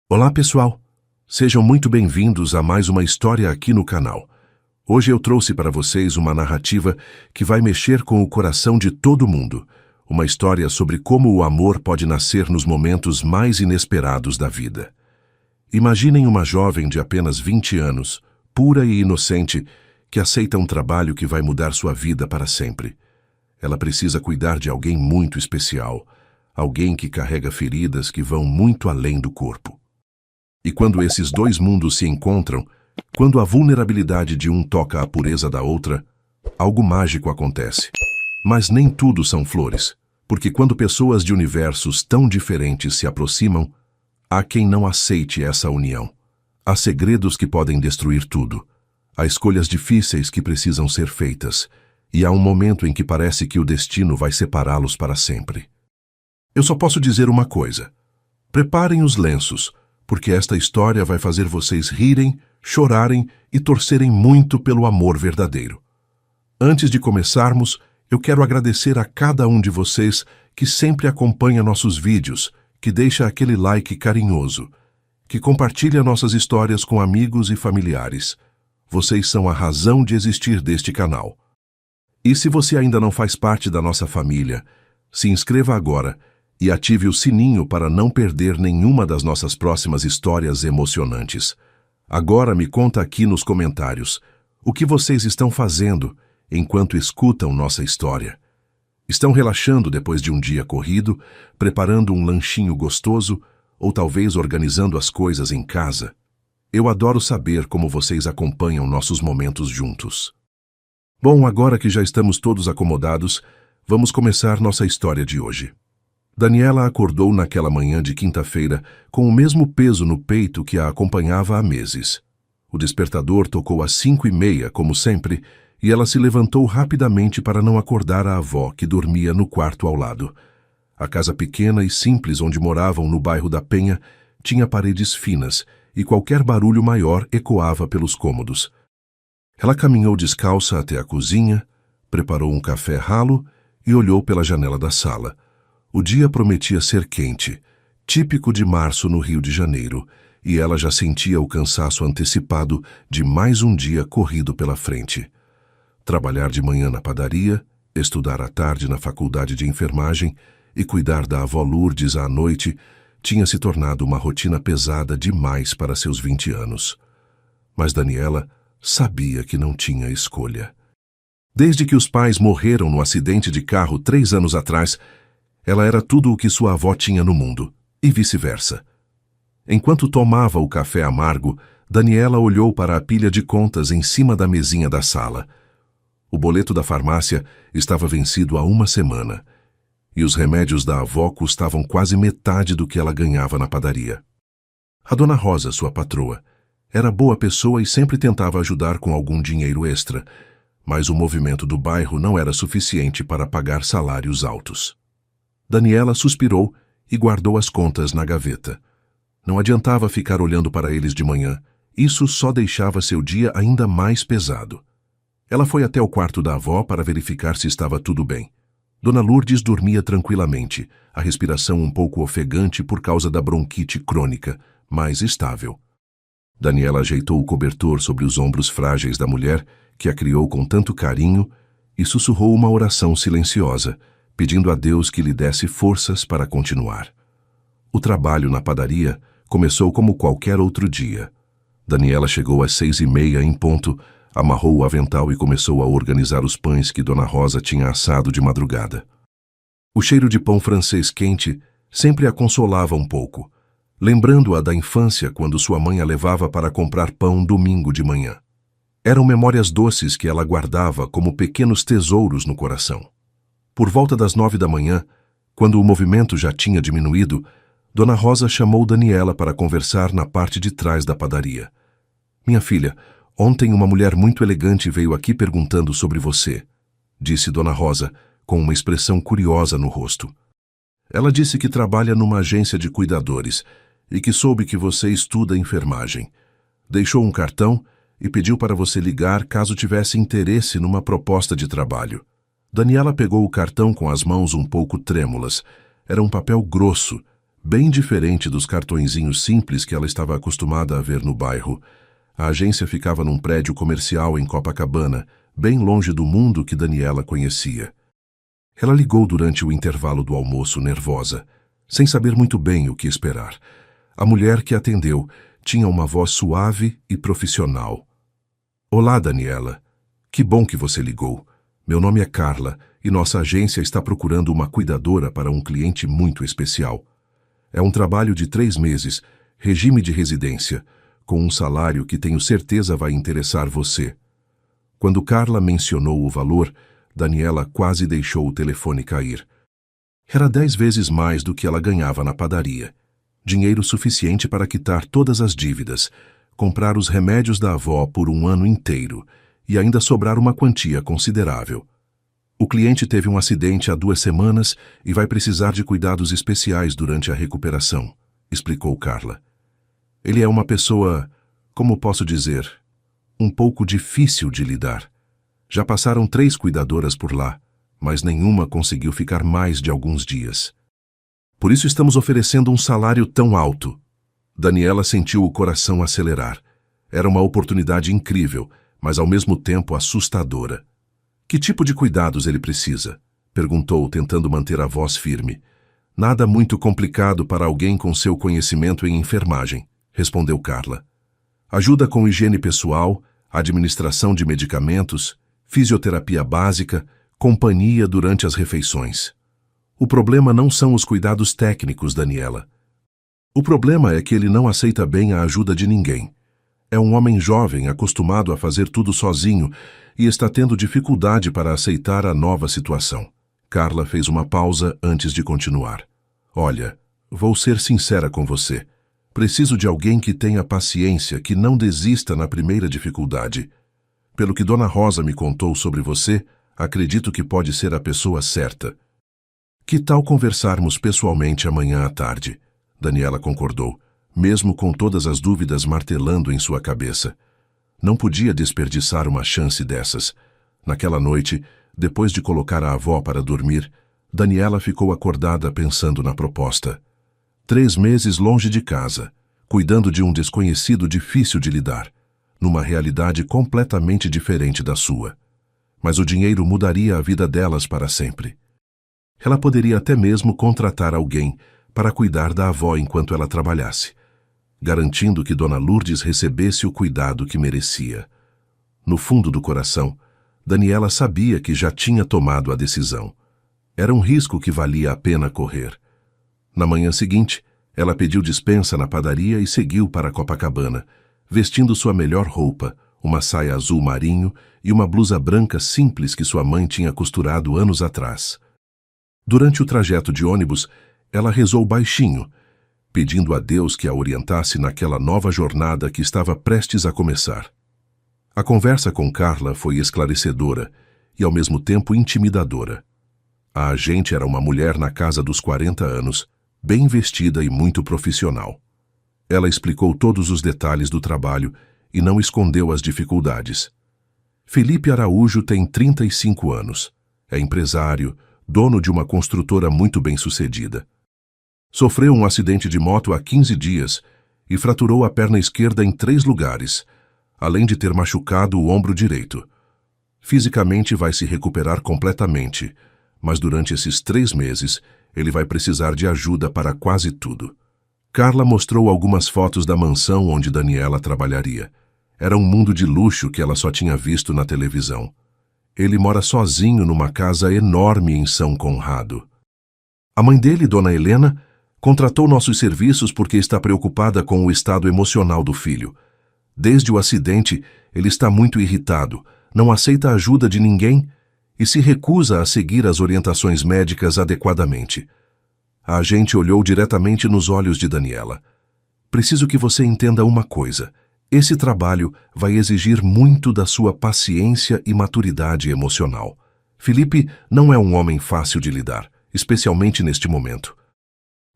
Olá pessoal, sejam muito bem-vindos a mais uma história aqui no canal. Hoje eu trouxe para vocês uma narrativa que vai mexer com o coração de todo mundo. Uma história sobre como o amor pode nascer nos momentos mais inesperados da vida. Imaginem uma jovem de apenas 20 anos, pura e inocente, que aceita um trabalho que vai mudar sua vida para sempre. Ela precisa cuidar de alguém muito especial, alguém que carrega feridas que vão muito além do corpo. E quando esses dois mundos se encontram, quando a vulnerabilidade de um toca a pureza da outra, algo mágico acontece. Mas nem tudo são flores, porque quando pessoas de universos tão diferentes se aproximam, há quem não aceite essa união. Há segredos que podem destruir tudo. Há escolhas difíceis que precisam ser feitas, e há um momento em que parece que o destino vai separá-los para sempre. Eu só posso dizer uma coisa: preparem os lenços, porque esta história vai fazer vocês rirem, chorarem e torcerem muito pelo amor verdadeiro. Antes de começarmos, eu quero agradecer a cada um de vocês que sempre acompanha nossos vídeos, que deixa aquele like carinhoso, que compartilha nossas histórias com amigos e familiares. Vocês são a razão de existir deste canal. E se você ainda não faz parte da nossa família, se inscreva agora e ative o sininho para não perder nenhuma das nossas próximas histórias emocionantes. Agora me conta aqui nos comentários o que vocês estão fazendo enquanto escutam nossa história. Estão relaxando depois de um dia corrido, preparando um lanchinho gostoso ou talvez organizando as coisas em casa? Eu adoro saber como vocês acompanham nossos momentos juntos. Bom, agora que já estamos todos acomodados, vamos começar nossa história de hoje. Daniela acordou naquela manhã de quinta-feira com o mesmo peso no peito que a acompanhava há meses. O despertador tocou às 5h30, como sempre, e ela se levantou rapidamente para não acordar a avó, que dormia no quarto ao lado. A casa pequena e simples onde moravam no bairro da Penha tinha paredes finas e qualquer barulho maior ecoava pelos cômodos. Ela caminhou descalça até a cozinha, preparou um café ralo e olhou pela janela da sala. O dia prometia ser quente, típico de março no Rio de Janeiro, e ela já sentia o cansaço antecipado de mais um dia corrido pela frente. Trabalhar de manhã na padaria, estudar à tarde na faculdade de enfermagem e cuidar da avó Lourdes à noite tinha se tornado uma rotina pesada demais para seus 20 anos. Mas Daniela sabia que não tinha escolha. Desde que os pais morreram no acidente de carro 3 anos atrás, ela era tudo o que sua avó tinha no mundo, e vice-versa. Enquanto tomava o café amargo, Daniela olhou para a pilha de contas em cima da mesinha da sala. O boleto da farmácia estava vencido há 1 semana, e os remédios da avó custavam quase metade do que ela ganhava na padaria. A dona Rosa, sua patroa, era boa pessoa e sempre tentava ajudar com algum dinheiro extra, mas o movimento do bairro não era suficiente para pagar salários altos. Daniela suspirou e guardou as contas na gaveta. Não adiantava ficar olhando para eles de manhã. Isso só deixava seu dia ainda mais pesado. Ela foi até o quarto da avó para verificar se estava tudo bem. Dona Lourdes dormia tranquilamente, a respiração um pouco ofegante por causa da bronquite crônica, mas estável. Daniela ajeitou o cobertor sobre os ombros frágeis da mulher, que a criou com tanto carinho, e sussurrou uma oração silenciosa, pedindo a Deus que lhe desse forças para continuar. O trabalho na padaria começou como qualquer outro dia. Daniela chegou às 6h30 em ponto, amarrou o avental e começou a organizar os pães que Dona Rosa tinha assado de madrugada. O cheiro de pão francês quente sempre a consolava um pouco, lembrando-a da infância quando sua mãe a levava para comprar pão domingo de manhã. Eram memórias doces que ela guardava como pequenos tesouros no coração. Por volta das 9 da manhã, quando o movimento já tinha diminuído, Dona Rosa chamou Daniela para conversar na parte de trás da padaria. "Minha filha, ontem uma mulher muito elegante veio aqui perguntando sobre você", disse Dona Rosa, com uma expressão curiosa no rosto. "Ela disse que trabalha numa agência de cuidadores e que soube que você estuda enfermagem. Deixou um cartão e pediu para você ligar caso tivesse interesse numa proposta de trabalho." Daniela pegou o cartão com as mãos um pouco trêmulas. Era um papel grosso, bem diferente dos cartõezinhos simples que ela estava acostumada a ver no bairro. A agência ficava num prédio comercial em Copacabana, bem longe do mundo que Daniela conhecia. Ela ligou durante o intervalo do almoço, nervosa, sem saber muito bem o que esperar. A mulher que atendeu tinha uma voz suave e profissional. Olá, Daniela. Que bom que você ligou. Meu nome é Carla e nossa agência está procurando uma cuidadora para um cliente muito especial. É um trabalho de 3 meses, regime de residência, com um salário que tenho certeza vai interessar você. Quando Carla mencionou o valor, Daniela quase deixou o telefone cair. Era 10 vezes mais do que ela ganhava na padaria. Dinheiro suficiente para quitar todas as dívidas, comprar os remédios da avó por um ano inteiro e ainda sobrar uma quantia considerável. O cliente teve um acidente há 2 semanas e vai precisar de cuidados especiais durante a recuperação, explicou Carla. Ele é uma pessoa, como posso dizer, um pouco difícil de lidar. Já passaram 3 cuidadoras por lá, mas nenhuma conseguiu ficar mais de alguns dias. Por isso estamos oferecendo um salário tão alto. Daniela sentiu o coração acelerar. Era uma oportunidade incrível, mas ao mesmo tempo assustadora. Que tipo de cuidados ele precisa? Perguntou, tentando manter a voz firme. Nada muito complicado para alguém com seu conhecimento em enfermagem, respondeu Carla. Ajuda com higiene pessoal, administração de medicamentos, fisioterapia básica, companhia durante as refeições. O problema não são os cuidados técnicos, Daniela. O problema é que ele não aceita bem a ajuda de ninguém. É um homem jovem, acostumado a fazer tudo sozinho e está tendo dificuldade para aceitar a nova situação. Carla fez uma pausa antes de continuar. Olha, vou ser sincera com você. Preciso de alguém que tenha paciência, que não desista na primeira dificuldade. Pelo que Dona Rosa me contou sobre você, acredito que pode ser a pessoa certa. Que tal conversarmos pessoalmente amanhã à tarde? Daniela concordou, mesmo com todas as dúvidas martelando em sua cabeça. Não podia desperdiçar uma chance dessas. Naquela noite, depois de colocar a avó para dormir, Daniela ficou acordada pensando na proposta. 3 meses longe de casa, cuidando de um desconhecido difícil de lidar, numa realidade completamente diferente da sua. Mas o dinheiro mudaria a vida delas para sempre. Ela poderia até mesmo contratar alguém para cuidar da avó enquanto ela trabalhasse, garantindo que Dona Lourdes recebesse o cuidado que merecia. No fundo do coração, Daniela sabia que já tinha tomado a decisão. Era um risco que valia a pena correr. Na manhã seguinte, ela pediu dispensa na padaria e seguiu para Copacabana, vestindo sua melhor roupa, uma saia azul marinho e uma blusa branca simples que sua mãe tinha costurado anos atrás. Durante o trajeto de ônibus, ela rezou baixinho, pedindo a Deus que a orientasse naquela nova jornada que estava prestes a começar. A conversa com Carla foi esclarecedora e, ao mesmo tempo, intimidadora. A agente era uma mulher na casa dos 40 anos, bem vestida e muito profissional. Ela explicou todos os detalhes do trabalho e não escondeu as dificuldades. Felipe Araújo tem 35 anos. É empresário, dono de uma construtora muito bem-sucedida. Sofreu um acidente de moto há 15 dias e fraturou a perna esquerda em 3 lugares, além de ter machucado o ombro direito. Fisicamente vai se recuperar completamente, mas durante esses 3 meses ele vai precisar de ajuda para quase tudo. Carla mostrou algumas fotos da mansão onde Daniela trabalharia. Era um mundo de luxo que ela só tinha visto na televisão. Ele mora sozinho numa casa enorme em São Conrado. A mãe dele, Dona Helena, contratou nossos serviços porque está preocupada com o estado emocional do filho. Desde o acidente, ele está muito irritado, não aceita a ajuda de ninguém e se recusa a seguir as orientações médicas adequadamente. A agente olhou diretamente nos olhos de Daniela. Preciso que você entenda uma coisa. Esse trabalho vai exigir muito da sua paciência e maturidade emocional. Felipe não é um homem fácil de lidar, especialmente neste momento.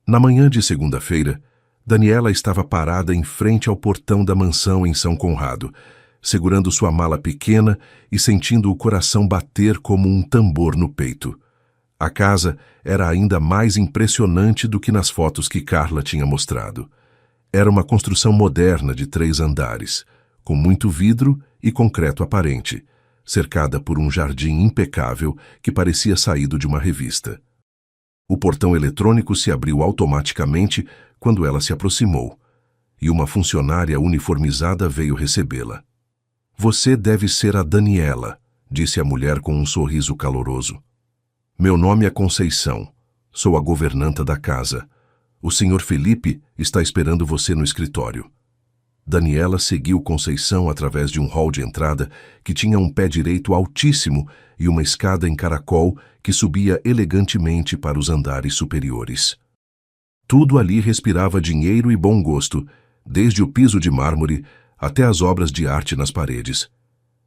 Na manhã de segunda-feira, Daniela estava parada em frente ao portão da mansão em São Conrado, segurando sua mala pequena e sentindo o coração bater como um tambor no peito. A casa era ainda mais impressionante do que nas fotos que Carla tinha mostrado. Era uma construção moderna de 3 andares, com muito vidro e concreto aparente, cercada por um jardim impecável que parecia saído de uma revista. O portão eletrônico se abriu automaticamente quando ela se aproximou, e uma funcionária uniformizada veio recebê-la. "Você deve ser a Daniela", disse a mulher com um sorriso caloroso. "Meu nome é Conceição. Sou a governanta da casa. O Sr. Felipe está esperando você no escritório." Daniela seguiu Conceição através de um hall de entrada que tinha um pé direito altíssimo e uma escada em caracol que subia elegantemente para os andares superiores. Tudo ali respirava dinheiro e bom gosto, desde o piso de mármore até as obras de arte nas paredes.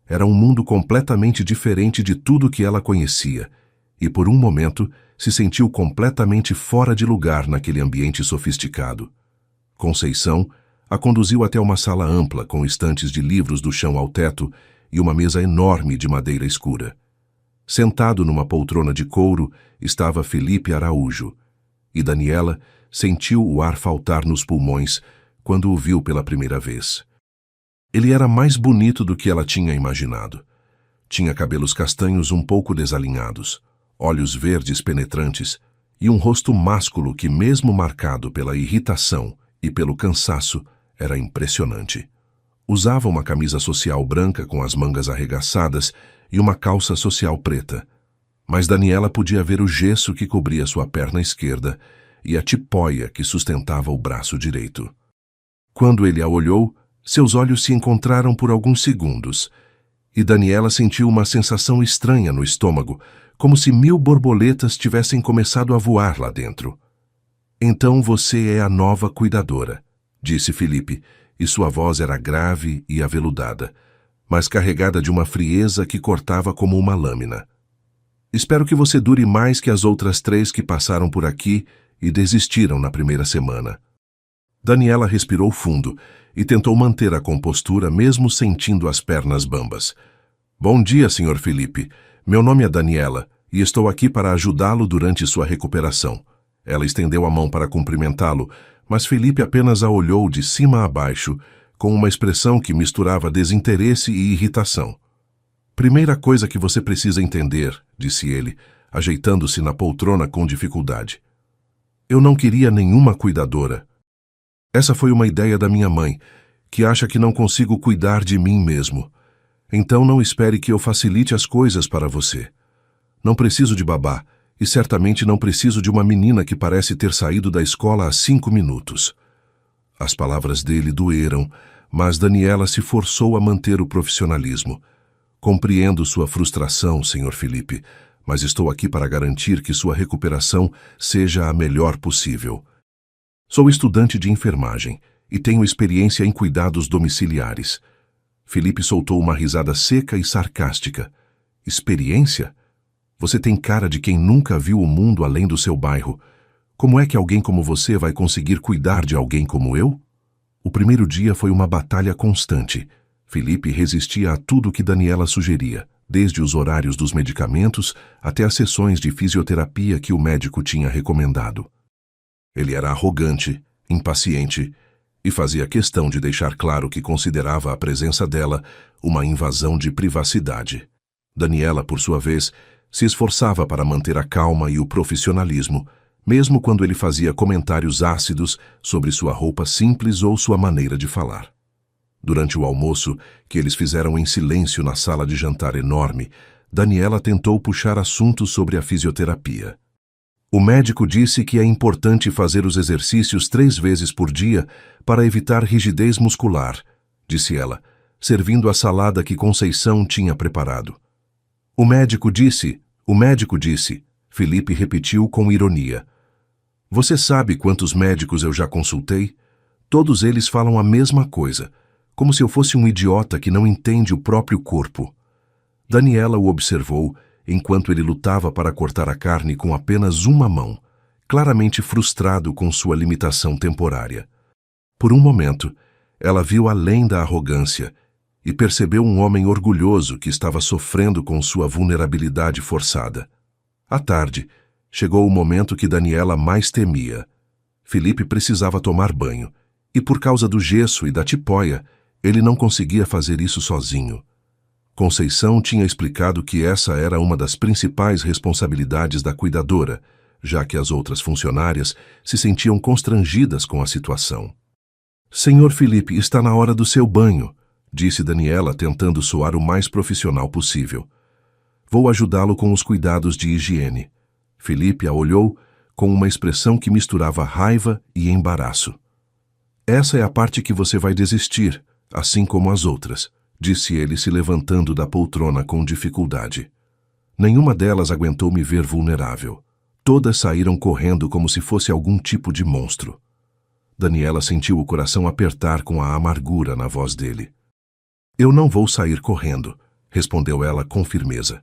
Era um mundo completamente diferente de tudo que ela conhecia, e por um momento se sentiu completamente fora de lugar naquele ambiente sofisticado. Conceição a conduziu até uma sala ampla com estantes de livros do chão ao teto e uma mesa enorme de madeira escura. Sentado numa poltrona de couro estava Felipe Araújo, e Daniela sentiu o ar faltar nos pulmões quando o viu pela primeira vez. Ele era mais bonito do que ela tinha imaginado. Tinha cabelos castanhos um pouco desalinhados, olhos verdes penetrantes e um rosto másculo que, mesmo marcado pela irritação e pelo cansaço, era impressionante. Usava uma camisa social branca com as mangas arregaçadas e uma calça social preta. Mas Daniela podia ver o gesso que cobria sua perna esquerda e a tipóia que sustentava o braço direito. Quando ele a olhou, seus olhos se encontraram por alguns segundos, e Daniela sentiu uma sensação estranha no estômago, como se 1000 borboletas tivessem começado a voar lá dentro. "Então você é a nova cuidadora", disse Felipe, e sua voz era grave e aveludada, mas carregada de uma frieza que cortava como uma lâmina. "Espero que você dure mais que as outras 3 que passaram por aqui e desistiram na primeira semana." Daniela respirou fundo e tentou manter a compostura mesmo sentindo as pernas bambas. "Bom dia, Sr. Felipe. Meu nome é Daniela e estou aqui para ajudá-lo durante sua recuperação." Ela estendeu a mão para cumprimentá-lo, mas Felipe apenas a olhou de cima a baixo, com uma expressão que misturava desinteresse e irritação. "Primeira coisa que você precisa entender", disse ele, ajeitando-se na poltrona com dificuldade. "Eu não queria nenhuma cuidadora. Essa foi uma ideia da minha mãe, que acha que não consigo cuidar de mim mesmo. Então não espere que eu facilite as coisas para você. Não preciso de babá, e certamente não preciso de uma menina que parece ter saído da escola há 5 minutos. As palavras dele doeram, mas Daniela se forçou a manter o profissionalismo. "Compreendo sua frustração, Sr. Felipe, mas estou aqui para garantir que sua recuperação seja a melhor possível. Sou estudante de enfermagem e tenho experiência em cuidados domiciliares." Felipe soltou uma risada seca e sarcástica. "Experiência? Você tem cara de quem nunca viu o mundo além do seu bairro. Como é que alguém como você vai conseguir cuidar de alguém como eu?" O primeiro dia foi uma batalha constante. Felipe resistia a tudo que Daniela sugeria, desde os horários dos medicamentos até as sessões de fisioterapia que o médico tinha recomendado. Ele era arrogante, impaciente e fazia questão de deixar claro que considerava a presença dela uma invasão de privacidade. Daniela, por sua vez, se esforçava para manter a calma e o profissionalismo, mesmo quando ele fazia comentários ácidos sobre sua roupa simples ou sua maneira de falar. Durante o almoço, que eles fizeram em silêncio na sala de jantar enorme, Daniela tentou puxar assuntos sobre a fisioterapia. "O médico disse que é importante fazer os exercícios 3 vezes por dia para evitar rigidez muscular", disse ela, servindo a salada que Conceição tinha preparado. O médico disse", Felipe repetiu com ironia. "Você sabe quantos médicos eu já consultei? Todos eles falam a mesma coisa, como se eu fosse um idiota que não entende o próprio corpo." Daniela o observou enquanto ele lutava para cortar a carne com apenas uma mão, claramente frustrado com sua limitação temporária. Por um momento, ela viu além da arrogância e percebeu um homem orgulhoso que estava sofrendo com sua vulnerabilidade forçada. À tarde, Chegou o momento que Daniela mais temia. Felipe precisava tomar banho, e por causa do gesso e da tipóia, ele não conseguia fazer isso sozinho. Conceição tinha explicado que essa era uma das principais responsabilidades da cuidadora, já que as outras funcionárias se sentiam constrangidas com a situação. "Senhor Felipe, está na hora do seu banho", disse Daniela, tentando soar o mais profissional possível. "Vou ajudá-lo com os cuidados de higiene." Felipe a olhou com uma expressão que misturava raiva e embaraço. "Essa é a parte que você vai desistir, assim como as outras", disse ele, se levantando da poltrona com dificuldade. Nenhuma delas aguentou me ver vulnerável. Todas saíram correndo como se fosse algum tipo de monstro. Daniela sentiu o coração apertar com a amargura na voz dele. "Eu não vou sair correndo", respondeu ela com firmeza.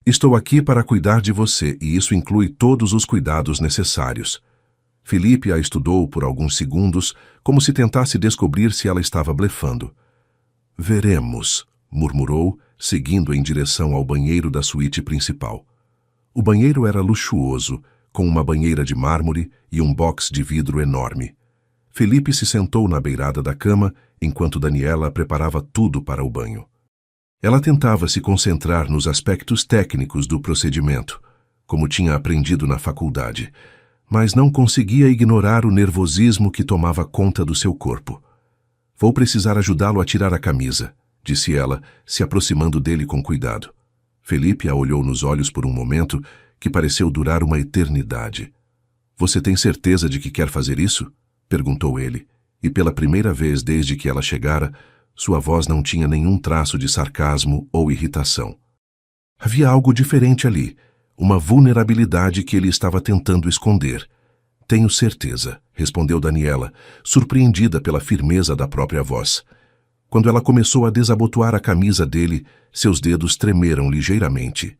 "Estou aqui para cuidar de você e isso inclui todos os cuidados necessários." Felipe a estudou por alguns segundos, como se tentasse descobrir se ela estava blefando. "Veremos", murmurou, seguindo em direção ao banheiro da suíte principal. O banheiro era luxuoso, com uma banheira de mármore e um box de vidro enorme. Felipe se sentou na beirada da cama, enquanto Daniela preparava tudo para o banho. Ela tentava se concentrar nos aspectos técnicos do procedimento, como tinha aprendido na faculdade, mas não conseguia ignorar o nervosismo que tomava conta do seu corpo. "Vou precisar ajudá-lo a tirar a camisa", disse ela, se aproximando dele com cuidado. Felipe a olhou nos olhos por um momento que pareceu durar uma eternidade. "Você tem certeza de que quer fazer isso?", perguntou ele, e pela primeira vez desde que ela chegara, sua voz não tinha nenhum traço de sarcasmo ou irritação. Havia algo diferente ali, uma vulnerabilidade que ele estava tentando esconder. "Tenho certeza", respondeu Daniela, surpreendida pela firmeza da própria voz. Quando ela começou a desabotoar a camisa dele, seus dedos tremeram ligeiramente.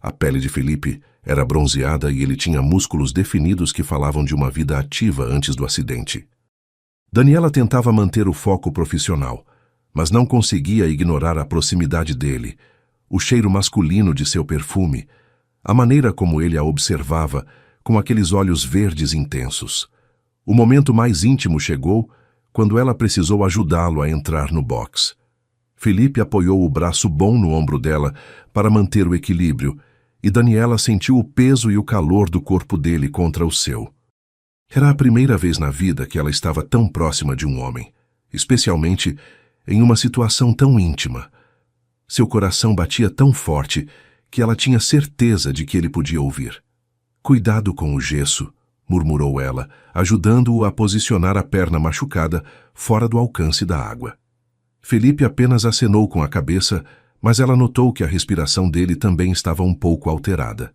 A pele de Felipe era bronzeada e ele tinha músculos definidos que falavam de uma vida ativa antes do acidente. Daniela tentava manter o foco profissional, mas não conseguia ignorar a proximidade dele, o cheiro masculino de seu perfume, a maneira como ele a observava, com aqueles olhos verdes intensos. O momento mais íntimo chegou quando ela precisou ajudá-lo a entrar no box. Felipe apoiou o braço bom no ombro dela para manter o equilíbrio, e Daniela sentiu o peso e o calor do corpo dele contra o seu. Era a primeira vez na vida que ela estava tão próxima de um homem, especialmente em uma situação tão íntima. Seu coração batia tão forte que ela tinha certeza de que ele podia ouvir. "Cuidado com o gesso", murmurou ela, ajudando-o a posicionar a perna machucada fora do alcance da água. Felipe apenas acenou com a cabeça, mas ela notou que a respiração dele também estava um pouco alterada.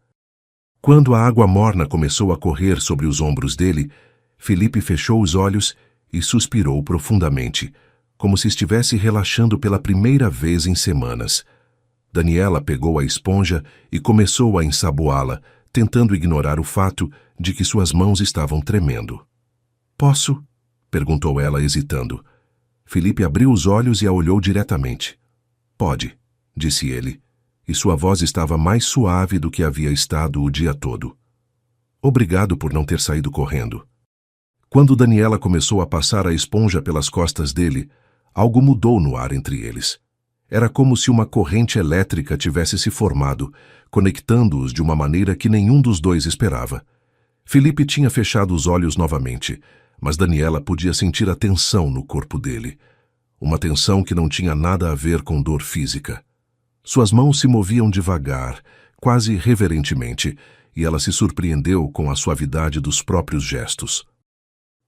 Quando a água morna começou a correr sobre os ombros dele, Felipe fechou os olhos e suspirou profundamente, como se estivesse relaxando pela primeira vez em semanas. Daniela pegou a esponja e começou a ensaboá-la, tentando ignorar o fato de que suas mãos estavam tremendo. "Posso?", perguntou ela, hesitando. Felipe abriu os olhos e a olhou diretamente. "Pode", disse ele, e sua voz estava mais suave do que havia estado o dia todo. "Obrigado por não ter saído correndo." Quando Daniela começou a passar a esponja pelas costas dele, algo mudou no ar entre eles. Era como se uma corrente elétrica tivesse se formado, conectando-os de uma maneira que nenhum dos dois esperava. Felipe tinha fechado os olhos novamente, mas Daniela podia sentir a tensão no corpo dele. Uma tensão que não tinha nada a ver com dor física. Suas mãos se moviam devagar, quase reverentemente, e ela se surpreendeu com a suavidade dos próprios gestos.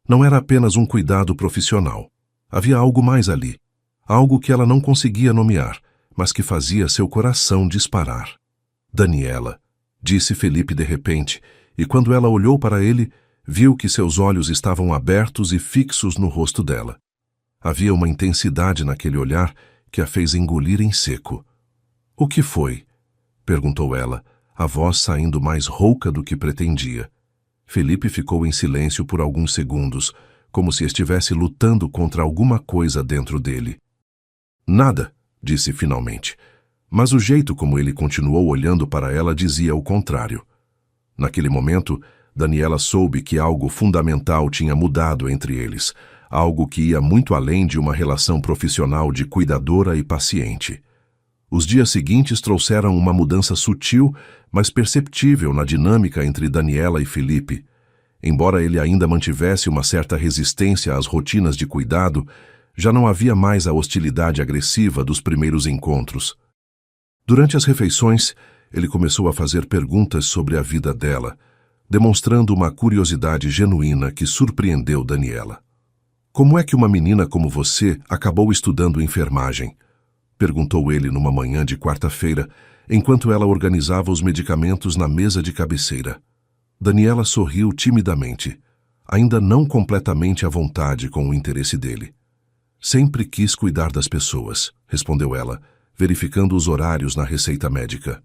Não era apenas um cuidado profissional. Havia algo mais ali. Algo que ela não conseguia nomear, mas que fazia seu coração disparar. "Daniela", disse Felipe de repente, e quando ela olhou para ele, viu que seus olhos estavam abertos e fixos no rosto dela. Havia uma intensidade naquele olhar que a fez engolir em seco. "O que foi?", perguntou ela, a voz saindo mais rouca do que pretendia. Felipe ficou em silêncio por alguns segundos, como se estivesse lutando contra alguma coisa dentro dele. "Nada", disse finalmente, mas o jeito como ele continuou olhando para ela dizia o contrário. Naquele momento, Daniela soube que algo fundamental tinha mudado entre eles, algo que ia muito além de uma relação profissional de cuidadora e paciente. Os dias seguintes trouxeram uma mudança sutil, mas perceptível na dinâmica entre Daniela e Felipe. Embora ele ainda mantivesse uma certa resistência às rotinas de cuidado, já não havia mais a hostilidade agressiva dos primeiros encontros. Durante as refeições, ele começou a fazer perguntas sobre a vida dela, demonstrando uma curiosidade genuína que surpreendeu Daniela. "Como é que uma menina como você acabou estudando enfermagem?" perguntou ele numa manhã de quarta-feira, enquanto ela organizava os medicamentos na mesa de cabeceira. Daniela sorriu timidamente, ainda não completamente à vontade com o interesse dele. "Sempre quis cuidar das pessoas", respondeu ela, verificando os horários na receita médica.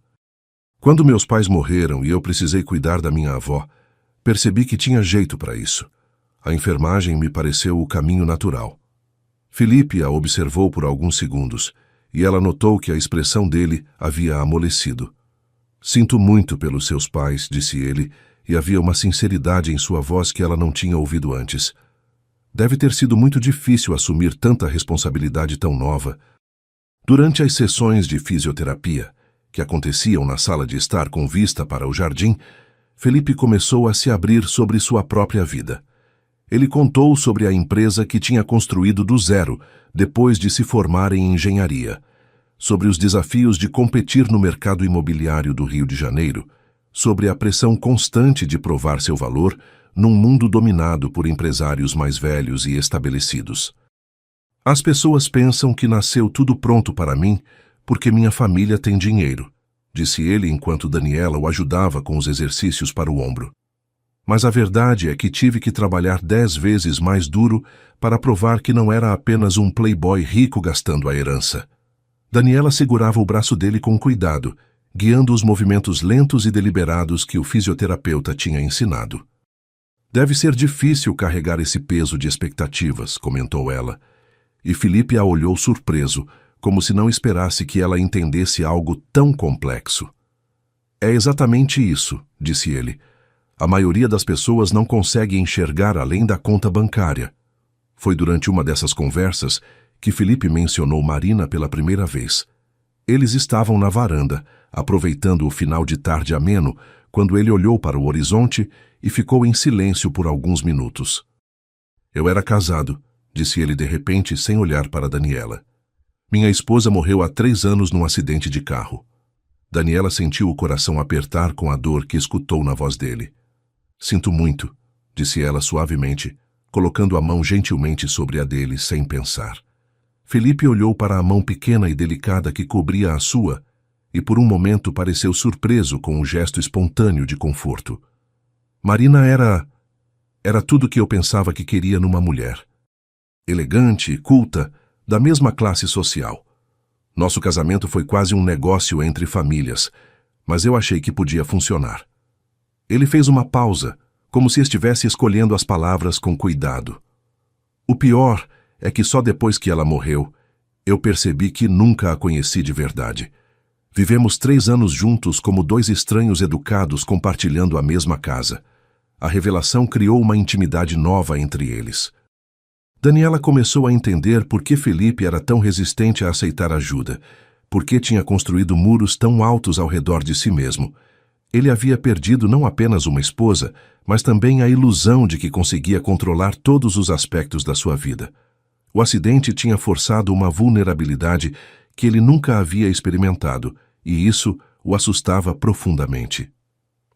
"Quando meus pais morreram e eu precisei cuidar da minha avó, percebi que tinha jeito para isso. A enfermagem me pareceu o caminho natural." Felipe a observou por alguns segundos, e ela notou que a expressão dele havia amolecido. "Sinto muito pelos seus pais", disse ele, e havia uma sinceridade em sua voz que ela não tinha ouvido antes. "Deve ter sido muito difícil assumir tanta responsabilidade tão nova." Durante as sessões de fisioterapia, que aconteciam na sala de estar com vista para o jardim, Felipe começou a se abrir sobre sua própria vida. Ele contou sobre a empresa que tinha construído do zero, depois de se formar em engenharia, sobre os desafios de competir no mercado imobiliário do Rio de Janeiro, sobre a pressão constante de provar seu valor num mundo dominado por empresários mais velhos e estabelecidos. "As pessoas pensam que nasceu tudo pronto para mim porque minha família tem dinheiro", disse ele enquanto Daniela o ajudava com os exercícios para o ombro. "Mas a verdade é que tive que trabalhar 10 vezes mais duro para provar que não era apenas um playboy rico gastando a herança." Daniela segurava o braço dele com cuidado, guiando os movimentos lentos e deliberados que o fisioterapeuta tinha ensinado. "Deve ser difícil carregar esse peso de expectativas", comentou ela. E Felipe a olhou surpreso, como se não esperasse que ela entendesse algo tão complexo. "É exatamente isso", disse ele. "A maioria das pessoas não consegue enxergar além da conta bancária." Foi durante uma dessas conversas que Felipe mencionou Marina pela primeira vez. Eles estavam na varanda, aproveitando o final de tarde ameno, quando ele olhou para o horizonte e ficou em silêncio por alguns minutos. "Eu era casado", disse ele de repente, sem olhar para Daniela. "Minha esposa morreu há 3 anos num acidente de carro." Daniela sentiu o coração apertar com a dor que escutou na voz dele. "Sinto muito", disse ela suavemente, colocando a mão gentilmente sobre a dele, sem pensar. Felipe olhou para a mão pequena e delicada que cobria a sua, e por um momento pareceu surpreso com o gesto espontâneo de conforto. Marina era tudo que eu pensava que queria numa mulher. Elegante, culta, da mesma classe social. Nosso casamento foi quase um negócio entre famílias, mas eu achei que podia funcionar. Ele fez uma pausa, como se estivesse escolhendo as palavras com cuidado. "O pior é que só depois que ela morreu, eu percebi que nunca a conheci de verdade. Vivemos 3 anos juntos como 2 estranhos educados compartilhando a mesma casa. A revelação criou uma intimidade nova entre eles." Daniela começou a entender por que Felipe era tão resistente a aceitar ajuda, por que tinha construído muros tão altos ao redor de si mesmo. Ele havia perdido não apenas uma esposa, mas também a ilusão de que conseguia controlar todos os aspectos da sua vida. O acidente tinha forçado uma vulnerabilidade que ele nunca havia experimentado, e isso o assustava profundamente.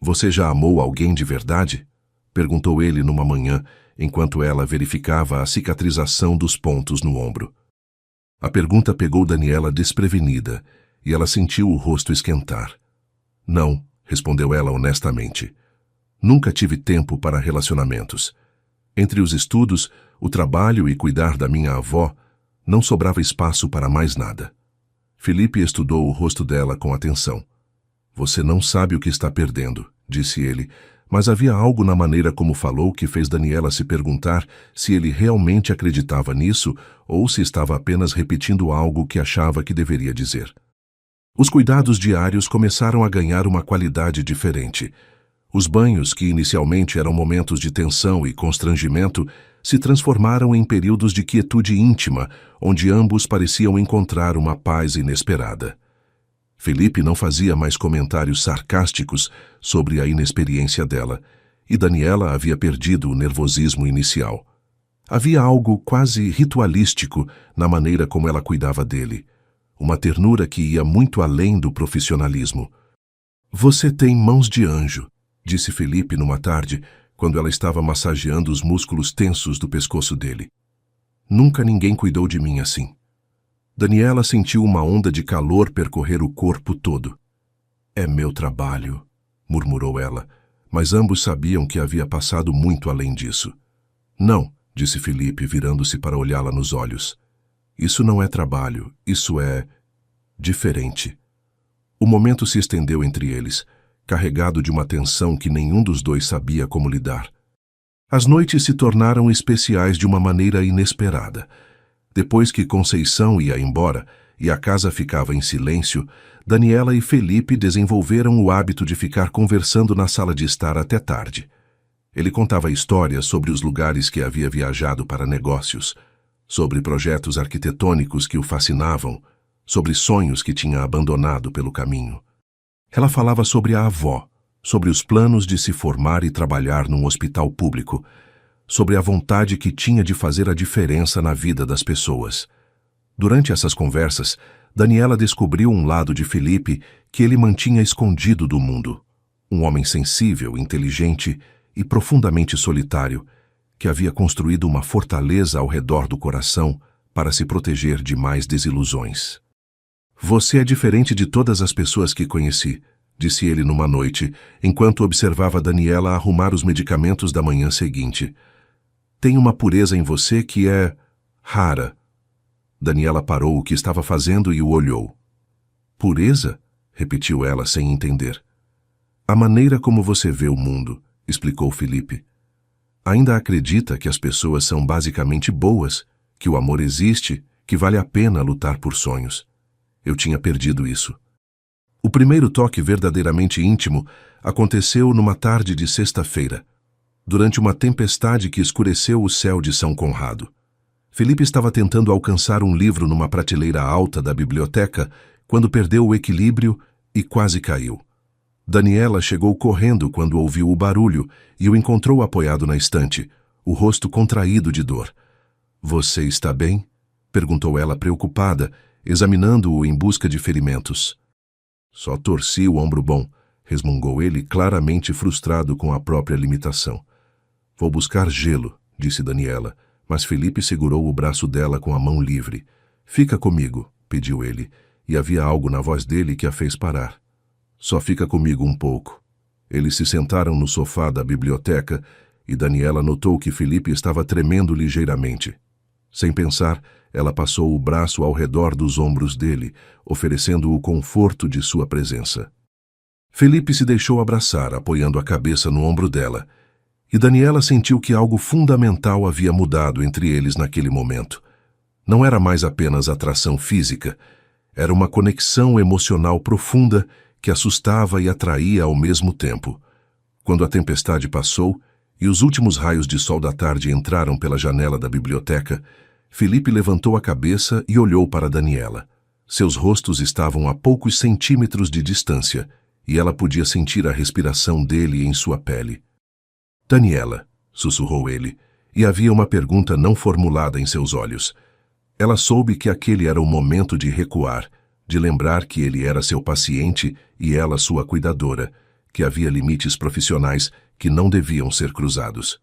"Você já amou alguém de verdade?" perguntou ele numa manhã, enquanto ela verificava a cicatrização dos pontos no ombro. A pergunta pegou Daniela desprevenida, e ela sentiu o rosto esquentar. "Não", respondeu ela honestamente. "Nunca tive tempo para relacionamentos. Entre os estudos, o trabalho e cuidar da minha avó, não sobrava espaço para mais nada." Felipe estudou o rosto dela com atenção. "Você não sabe o que está perdendo", disse ele, mas havia algo na maneira como falou que fez Daniela se perguntar se ele realmente acreditava nisso ou se estava apenas repetindo algo que achava que deveria dizer. Os cuidados diários começaram a ganhar uma qualidade diferente. Os banhos, que inicialmente eram momentos de tensão e constrangimento, se transformaram em períodos de quietude íntima, onde ambos pareciam encontrar uma paz inesperada. Felipe não fazia mais comentários sarcásticos sobre a inexperiência dela, e Daniela havia perdido o nervosismo inicial. Havia algo quase ritualístico na maneira como ela cuidava dele, uma ternura que ia muito além do profissionalismo. "Você tem mãos de anjo", disse Felipe numa tarde, quando ela estava massageando os músculos tensos do pescoço dele. "Nunca ninguém cuidou de mim assim." Daniela sentiu uma onda de calor percorrer o corpo todo. "É meu trabalho", murmurou ela, mas ambos sabiam que havia passado muito além disso. "Não", disse Felipe, virando-se para olhá-la nos olhos. "Isso não é trabalho, isso é diferente." O momento se estendeu entre eles, carregado de uma tensão que nenhum dos dois sabia como lidar. As noites se tornaram especiais de uma maneira inesperada. Depois que Conceição ia embora e a casa ficava em silêncio, Daniela e Felipe desenvolveram o hábito de ficar conversando na sala de estar até tarde. Ele contava histórias sobre os lugares que havia viajado para negócios, sobre projetos arquitetônicos que o fascinavam, sobre sonhos que tinha abandonado pelo caminho. Ela falava sobre a avó, sobre os planos de se formar e trabalhar num hospital público, sobre a vontade que tinha de fazer a diferença na vida das pessoas. Durante essas conversas, Daniela descobriu um lado de Felipe que ele mantinha escondido do mundo. Um homem sensível, inteligente e profundamente solitário, que havia construído uma fortaleza ao redor do coração para se proteger de mais desilusões. "Você é diferente de todas as pessoas que conheci", disse ele numa noite, enquanto observava Daniela arrumar os medicamentos da manhã seguinte. "Tem uma pureza em você que é rara." Daniela parou o que estava fazendo e o olhou. "Pureza?", repetiu ela sem entender. "A maneira como você vê o mundo", explicou Felipe. "Ainda acredita que as pessoas são basicamente boas, que o amor existe, que vale a pena lutar por sonhos. Eu tinha perdido isso." O primeiro toque verdadeiramente íntimo aconteceu numa tarde de sexta-feira, durante uma tempestade que escureceu o céu de São Conrado. Felipe estava tentando alcançar um livro numa prateleira alta da biblioteca quando perdeu o equilíbrio e quase caiu. Daniela chegou correndo quando ouviu o barulho e o encontrou apoiado na estante, o rosto contraído de dor. "Você está bem?", perguntou ela preocupada, examinando-o em busca de ferimentos. "Só torci o ombro bom", resmungou ele, claramente frustrado com a própria limitação. "Vou buscar gelo", disse Daniela, mas Felipe segurou o braço dela com a mão livre. "Fica comigo", pediu ele, e havia algo na voz dele que a fez parar. "Só fica comigo um pouco." Eles se sentaram no sofá da biblioteca e Daniela notou que Felipe estava tremendo ligeiramente. Sem pensar, ela passou o braço ao redor dos ombros dele, oferecendo o conforto de sua presença. Felipe se deixou abraçar, apoiando a cabeça no ombro dela, e Daniela sentiu que algo fundamental havia mudado entre eles naquele momento. Não era mais apenas atração física, era uma conexão emocional profunda que assustava e atraía ao mesmo tempo. Quando a tempestade passou e os últimos raios de sol da tarde entraram pela janela da biblioteca, Felipe levantou a cabeça e olhou para Daniela. Seus rostos estavam a poucos centímetros de distância, e ela podia sentir a respiração dele em sua pele. "Daniela", sussurrou ele, e havia uma pergunta não formulada em seus olhos. Ela soube que aquele era o momento de recuar, de lembrar que ele era seu paciente e ela sua cuidadora, que havia limites profissionais que não deviam ser cruzados.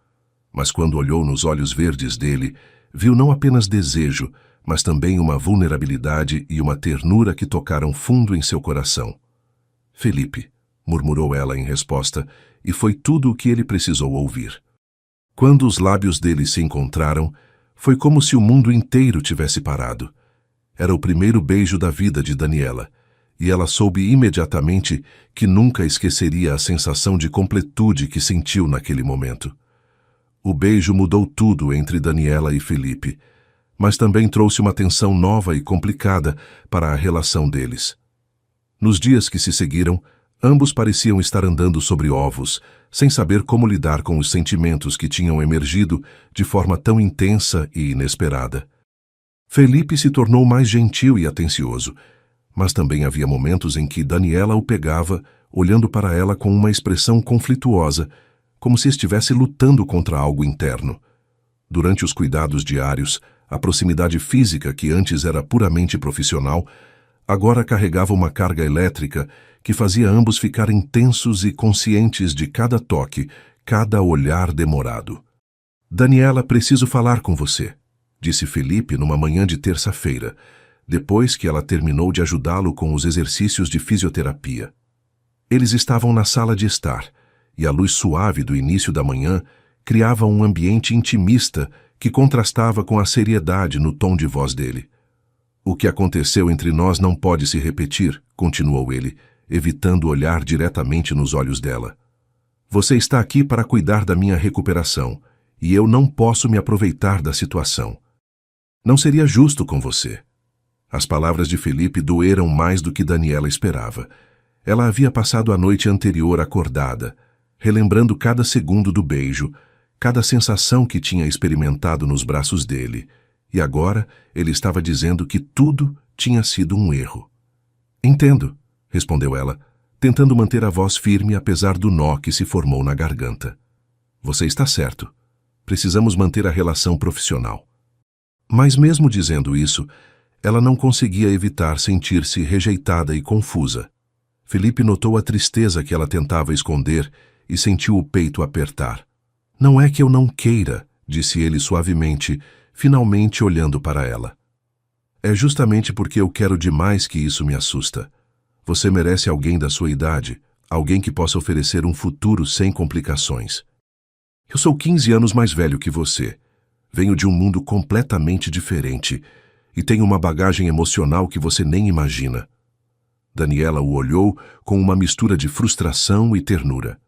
Mas quando olhou nos olhos verdes dele, viu não apenas desejo, mas também uma vulnerabilidade e uma ternura que tocaram fundo em seu coração. "Felipe", murmurou ela em resposta, e foi tudo o que ele precisou ouvir. Quando os lábios dele se encontraram, foi como se o mundo inteiro tivesse parado. Era o primeiro beijo da vida de Daniela, e ela soube imediatamente que nunca esqueceria a sensação de completude que sentiu naquele momento. O beijo mudou tudo entre Daniela e Felipe, mas também trouxe uma tensão nova e complicada para a relação deles. Nos dias que se seguiram, Ambos pareciam estar andando sobre ovos, sem saber como lidar com os sentimentos que tinham emergido de forma tão intensa e inesperada. Felipe se tornou mais gentil e atencioso, mas também havia momentos em que Daniela o pegava, olhando para ela com uma expressão conflituosa, como se estivesse lutando contra algo interno. Durante os cuidados diários, a proximidade física, que antes era puramente profissional, agora carregava uma carga elétrica que fazia ambos ficarem tensos e conscientes de cada toque, cada olhar demorado. "Daniela, preciso falar com você", disse Felipe numa manhã de terça-feira, depois que ela terminou de ajudá-lo com os exercícios de fisioterapia. Eles estavam na sala de estar, e a luz suave do início da manhã criava um ambiente intimista que contrastava com a seriedade no tom de voz dele. "O que aconteceu entre nós não pode se repetir", continuou ele, evitando olhar diretamente nos olhos dela. "Você está aqui para cuidar da minha recuperação, e eu não posso me aproveitar da situação. Não seria justo com você." As palavras de Felipe doeram mais do que Daniela esperava. Ela havia passado a noite anterior acordada, relembrando cada segundo do beijo, cada sensação que tinha experimentado nos braços dele, e agora ele estava dizendo que tudo tinha sido um erro. "Entendo", respondeu ela, tentando manter a voz firme apesar do nó que se formou na garganta. "Você está certo. Precisamos manter a relação profissional." Mas mesmo dizendo isso, ela não conseguia evitar sentir-se rejeitada e confusa. Felipe notou a tristeza que ela tentava esconder e sentiu o peito apertar. "Não é que eu não queira", disse ele suavemente, finalmente olhando para ela. "É justamente porque eu quero demais que isso me assusta. Você merece alguém da sua idade, alguém que possa oferecer um futuro sem complicações. Eu sou 15 anos mais velho que você. Venho de um mundo completamente diferente e tenho uma bagagem emocional que você nem imagina." Daniela o olhou com uma mistura de frustração e ternura.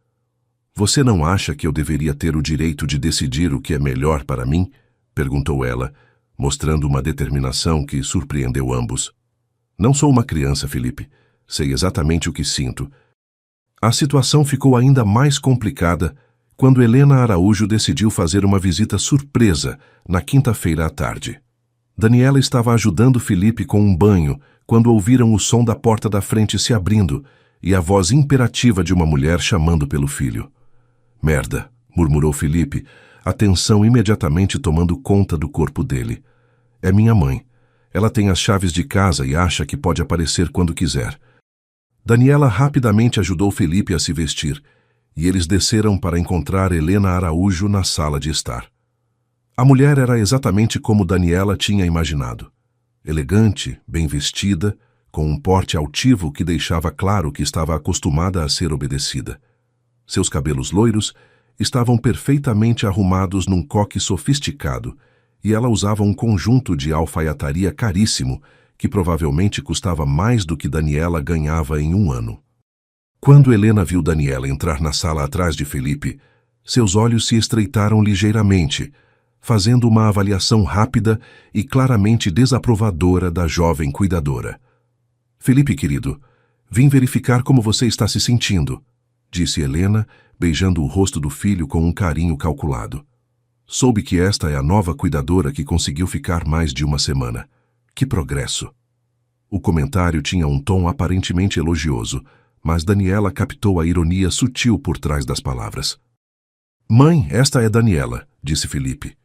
"Você não acha que eu deveria ter o direito de decidir o que é melhor para mim?" perguntou ela, mostrando uma determinação que surpreendeu ambos. "Não sou uma criança, Felipe. Sei exatamente o que sinto." A situação ficou ainda mais complicada quando Helena Araújo decidiu fazer uma visita surpresa na quinta-feira à tarde. Daniela estava ajudando Felipe com um banho quando ouviram o som da porta da frente se abrindo e a voz imperativa de uma mulher chamando pelo filho. "Merda", murmurou Felipe, a tensão imediatamente tomando conta do corpo dele. "É minha mãe. Ela tem as chaves de casa e acha que pode aparecer quando quiser." Daniela rapidamente ajudou Felipe a se vestir, e eles desceram para encontrar Helena Araújo na sala de estar. A mulher era exatamente como Daniela tinha imaginado. Elegante, bem vestida, com um porte altivo que deixava claro que estava acostumada a ser obedecida. Seus cabelos loiros estavam perfeitamente arrumados num coque sofisticado, e ela usava um conjunto de alfaiataria caríssimo que provavelmente custava mais do que Daniela ganhava em um ano. Quando Helena viu Daniela entrar na sala atrás de Felipe, seus olhos se estreitaram ligeiramente, fazendo uma avaliação rápida e claramente desaprovadora da jovem cuidadora. "Felipe, querido, vim verificar como você está se sentindo", disse Helena, beijando o rosto do filho com um carinho calculado. "Soube que esta é a nova cuidadora que conseguiu ficar mais de uma semana. Que progresso!" O comentário tinha um tom aparentemente elogioso, mas Daniela captou a ironia sutil por trás das palavras. "Mãe, esta é Daniela", disse Felipe.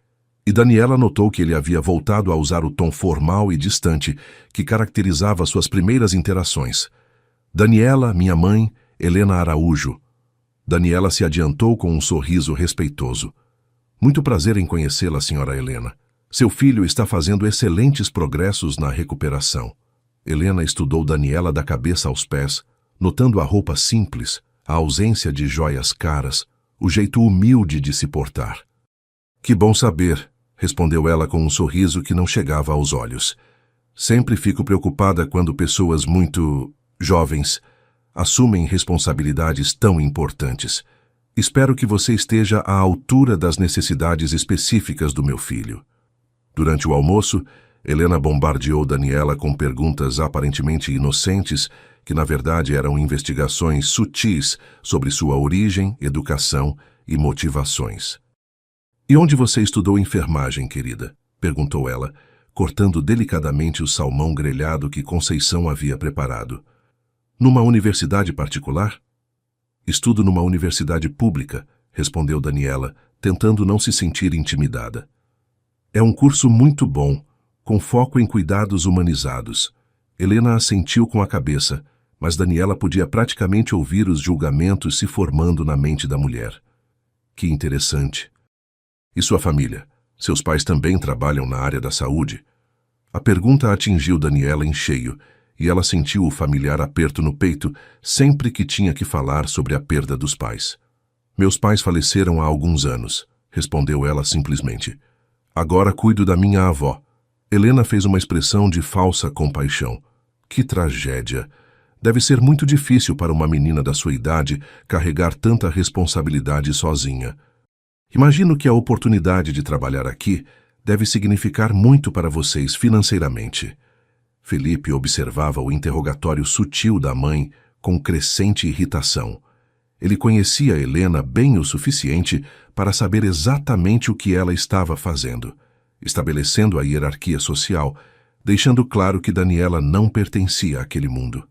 E Daniela notou que ele havia voltado a usar o tom formal e distante que caracterizava suas primeiras interações. "Daniela, minha mãe, Helena Araújo." Daniela se adiantou com um sorriso respeitoso. "Muito prazer em conhecê-la, senhora Helena. Seu filho está fazendo excelentes progressos na recuperação." Helena estudou Daniela da cabeça aos pés, notando a roupa simples, a ausência de joias caras, o jeito humilde de se portar. "Que bom saber", respondeu ela com um sorriso que não chegava aos olhos. "Sempre fico preocupada quando pessoas muito jovens assumem responsabilidades tão importantes. Espero que você esteja à altura das necessidades específicas do meu filho." Durante o almoço, Helena bombardeou Daniela com perguntas aparentemente inocentes que na verdade eram investigações sutis sobre sua origem, educação e motivações. "E onde você estudou enfermagem, querida?" perguntou ela, cortando delicadamente o salmão grelhado que Conceição havia preparado. "Numa universidade particular?" "Estudo numa universidade pública", respondeu Daniela, tentando não se sentir intimidada. "É um curso muito bom, com foco em cuidados humanizados." Helena assentiu com a cabeça, mas Daniela podia praticamente ouvir os julgamentos se formando na mente da mulher. "Que interessante. E sua família? Seus pais também trabalham na área da saúde?" A pergunta atingiu Daniela em cheio, e ela sentiu o familiar aperto no peito sempre que tinha que falar sobre a perda dos pais. "Meus pais faleceram há alguns anos", respondeu ela simplesmente. "Agora cuido da minha avó." Helena fez uma expressão de falsa compaixão. "Que tragédia! Deve ser muito difícil para uma menina da sua idade carregar tanta responsabilidade sozinha. Imagino que a oportunidade de trabalhar aqui deve significar muito para vocês financeiramente." Felipe observava o interrogatório sutil da mãe com crescente irritação. Ele conhecia Helena bem o suficiente para saber exatamente o que ela estava fazendo, estabelecendo a hierarquia social, deixando claro que Daniela não pertencia àquele mundo.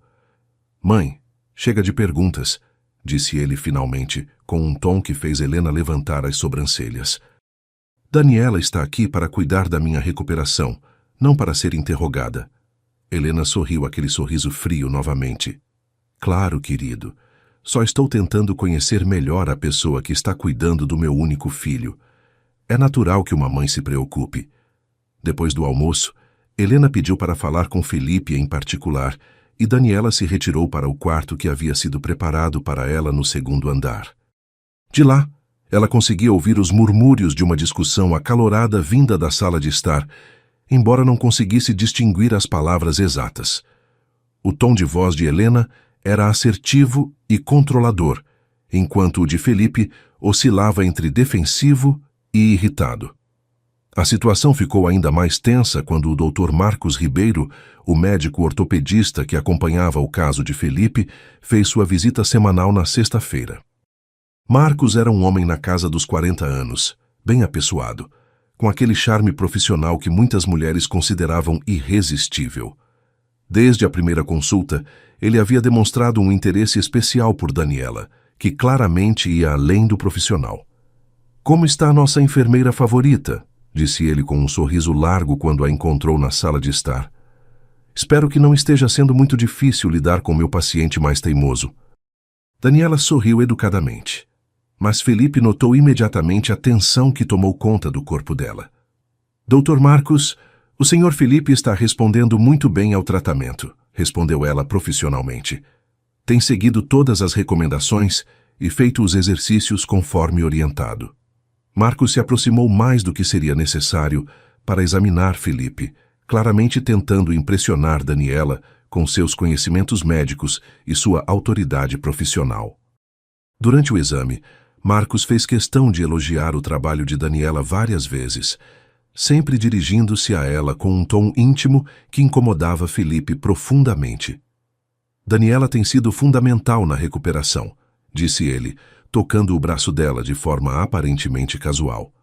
"Mãe, chega de perguntas", disse ele finalmente, com um tom que fez Helena levantar as sobrancelhas. "Daniela está aqui para cuidar da minha recuperação, não para ser interrogada." Helena sorriu aquele sorriso frio novamente. "Claro, querido. Só estou tentando conhecer melhor a pessoa que está cuidando do meu único filho. É natural que uma mãe se preocupe." Depois do almoço, Helena pediu para falar com Felipe em particular, e Daniela se retirou para o quarto que havia sido preparado para ela no segundo andar. De lá, ela conseguia ouvir os murmúrios de uma discussão acalorada vinda da sala de estar, embora não conseguisse distinguir as palavras exatas. O tom de voz de Helena era assertivo e controlador, enquanto o de Felipe oscilava entre defensivo e irritado. A situação ficou ainda mais tensa quando o Dr. Marcos Ribeiro, o médico ortopedista que acompanhava o caso de Felipe, fez sua visita semanal na sexta-feira. Marcos era um homem na casa dos 40 anos, bem apessoado, com aquele charme profissional que muitas mulheres consideravam irresistível. Desde a primeira consulta, ele havia demonstrado um interesse especial por Daniela, que claramente ia além do profissional. "Como está a nossa enfermeira favorita?", disse ele com um sorriso largo quando a encontrou na sala de estar. "Espero que não esteja sendo muito difícil lidar com meu paciente mais teimoso." Daniela sorriu educadamente, mas Felipe notou imediatamente a tensão que tomou conta do corpo dela. "Dr. Marcos, o Sr. Felipe está respondendo muito bem ao tratamento", respondeu ela profissionalmente. "Tem seguido todas as recomendações e feito os exercícios conforme orientado." Marcos se aproximou mais do que seria necessário para examinar Felipe, claramente tentando impressionar Daniela com seus conhecimentos médicos e sua autoridade profissional. Durante o exame, Marcos fez questão de elogiar o trabalho de Daniela várias vezes, sempre dirigindo-se a ela com um tom íntimo que incomodava Felipe profundamente. "Daniela tem sido fundamental na recuperação", disse ele, tocando o braço dela de forma aparentemente casual.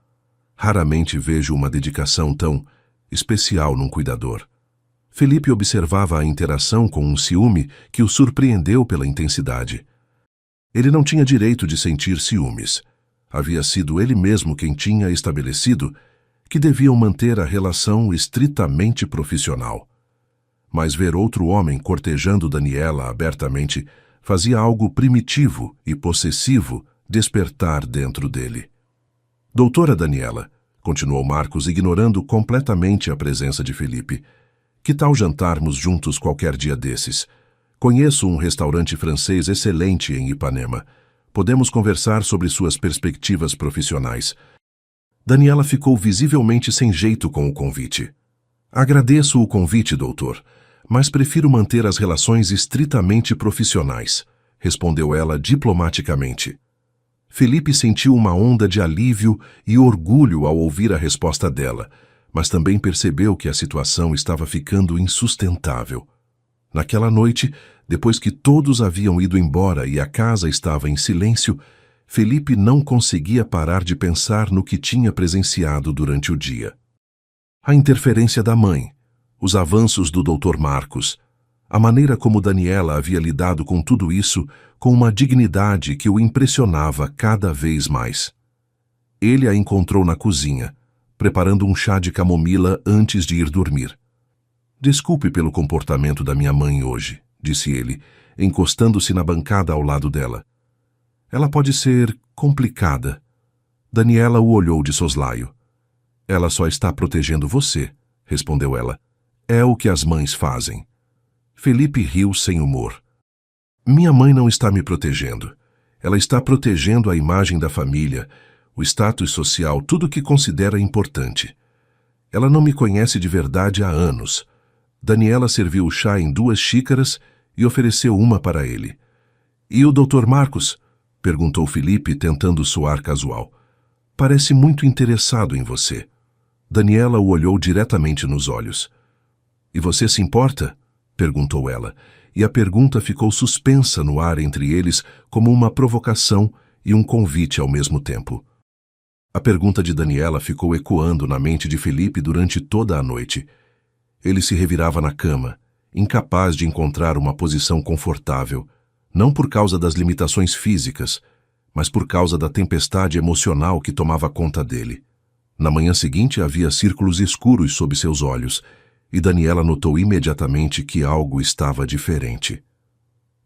"Raramente vejo uma dedicação tão especial num cuidador." Felipe observava a interação com um ciúme que o surpreendeu pela intensidade. Ele não tinha direito de sentir ciúmes. Havia sido ele mesmo quem tinha estabelecido que deviam manter a relação estritamente profissional. Mas ver outro homem cortejando Daniela abertamente fazia algo primitivo e possessivo despertar dentro dele. "Doutora Daniela", continuou Marcos, ignorando completamente a presença de Felipe, "que tal jantarmos juntos qualquer dia desses? Conheço um restaurante francês excelente em Ipanema. Podemos conversar sobre suas perspectivas profissionais." Daniela ficou visivelmente sem jeito com o convite. "Agradeço o convite, doutor, mas prefiro manter as relações estritamente profissionais", respondeu ela diplomaticamente. Felipe sentiu uma onda de alívio e orgulho ao ouvir a resposta dela, mas também percebeu que a situação estava ficando insustentável. Naquela noite, Depois que todos haviam ido embora e a casa estava em silêncio, Felipe não conseguia parar de pensar no que tinha presenciado durante o dia. A interferência da mãe, os avanços do Dr. Marcos, a maneira como Daniela havia lidado com tudo isso com uma dignidade que o impressionava cada vez mais. Ele a encontrou na cozinha, preparando um chá de camomila antes de ir dormir. "Desculpe pelo comportamento da minha mãe hoje", disse ele, encostando-se na bancada ao lado dela. "Ela pode ser complicada." Daniela o olhou de soslaio. "Ela só está protegendo você", respondeu ela. "É o que as mães fazem." Felipe riu sem humor. "Minha mãe não está me protegendo. Ela está protegendo a imagem da família, o status social, tudo o que considera importante. Ela não me conhece de verdade há anos." Daniela serviu o chá em 2 xícaras e ofereceu uma para ele. "E o Dr. Marcos?" perguntou Felipe, tentando soar casual. "Parece muito interessado em você." Daniela o olhou diretamente nos olhos. "E você se importa?" perguntou ela, e a pergunta ficou suspensa no ar entre eles como uma provocação e um convite ao mesmo tempo. A pergunta de Daniela ficou ecoando na mente de Felipe durante toda a noite. Ele se revirava na cama, incapaz de encontrar uma posição confortável, não por causa das limitações físicas, mas por causa da tempestade emocional que tomava conta dele. Na manhã seguinte havia círculos escuros sob seus olhos, e Daniela notou imediatamente que algo estava diferente.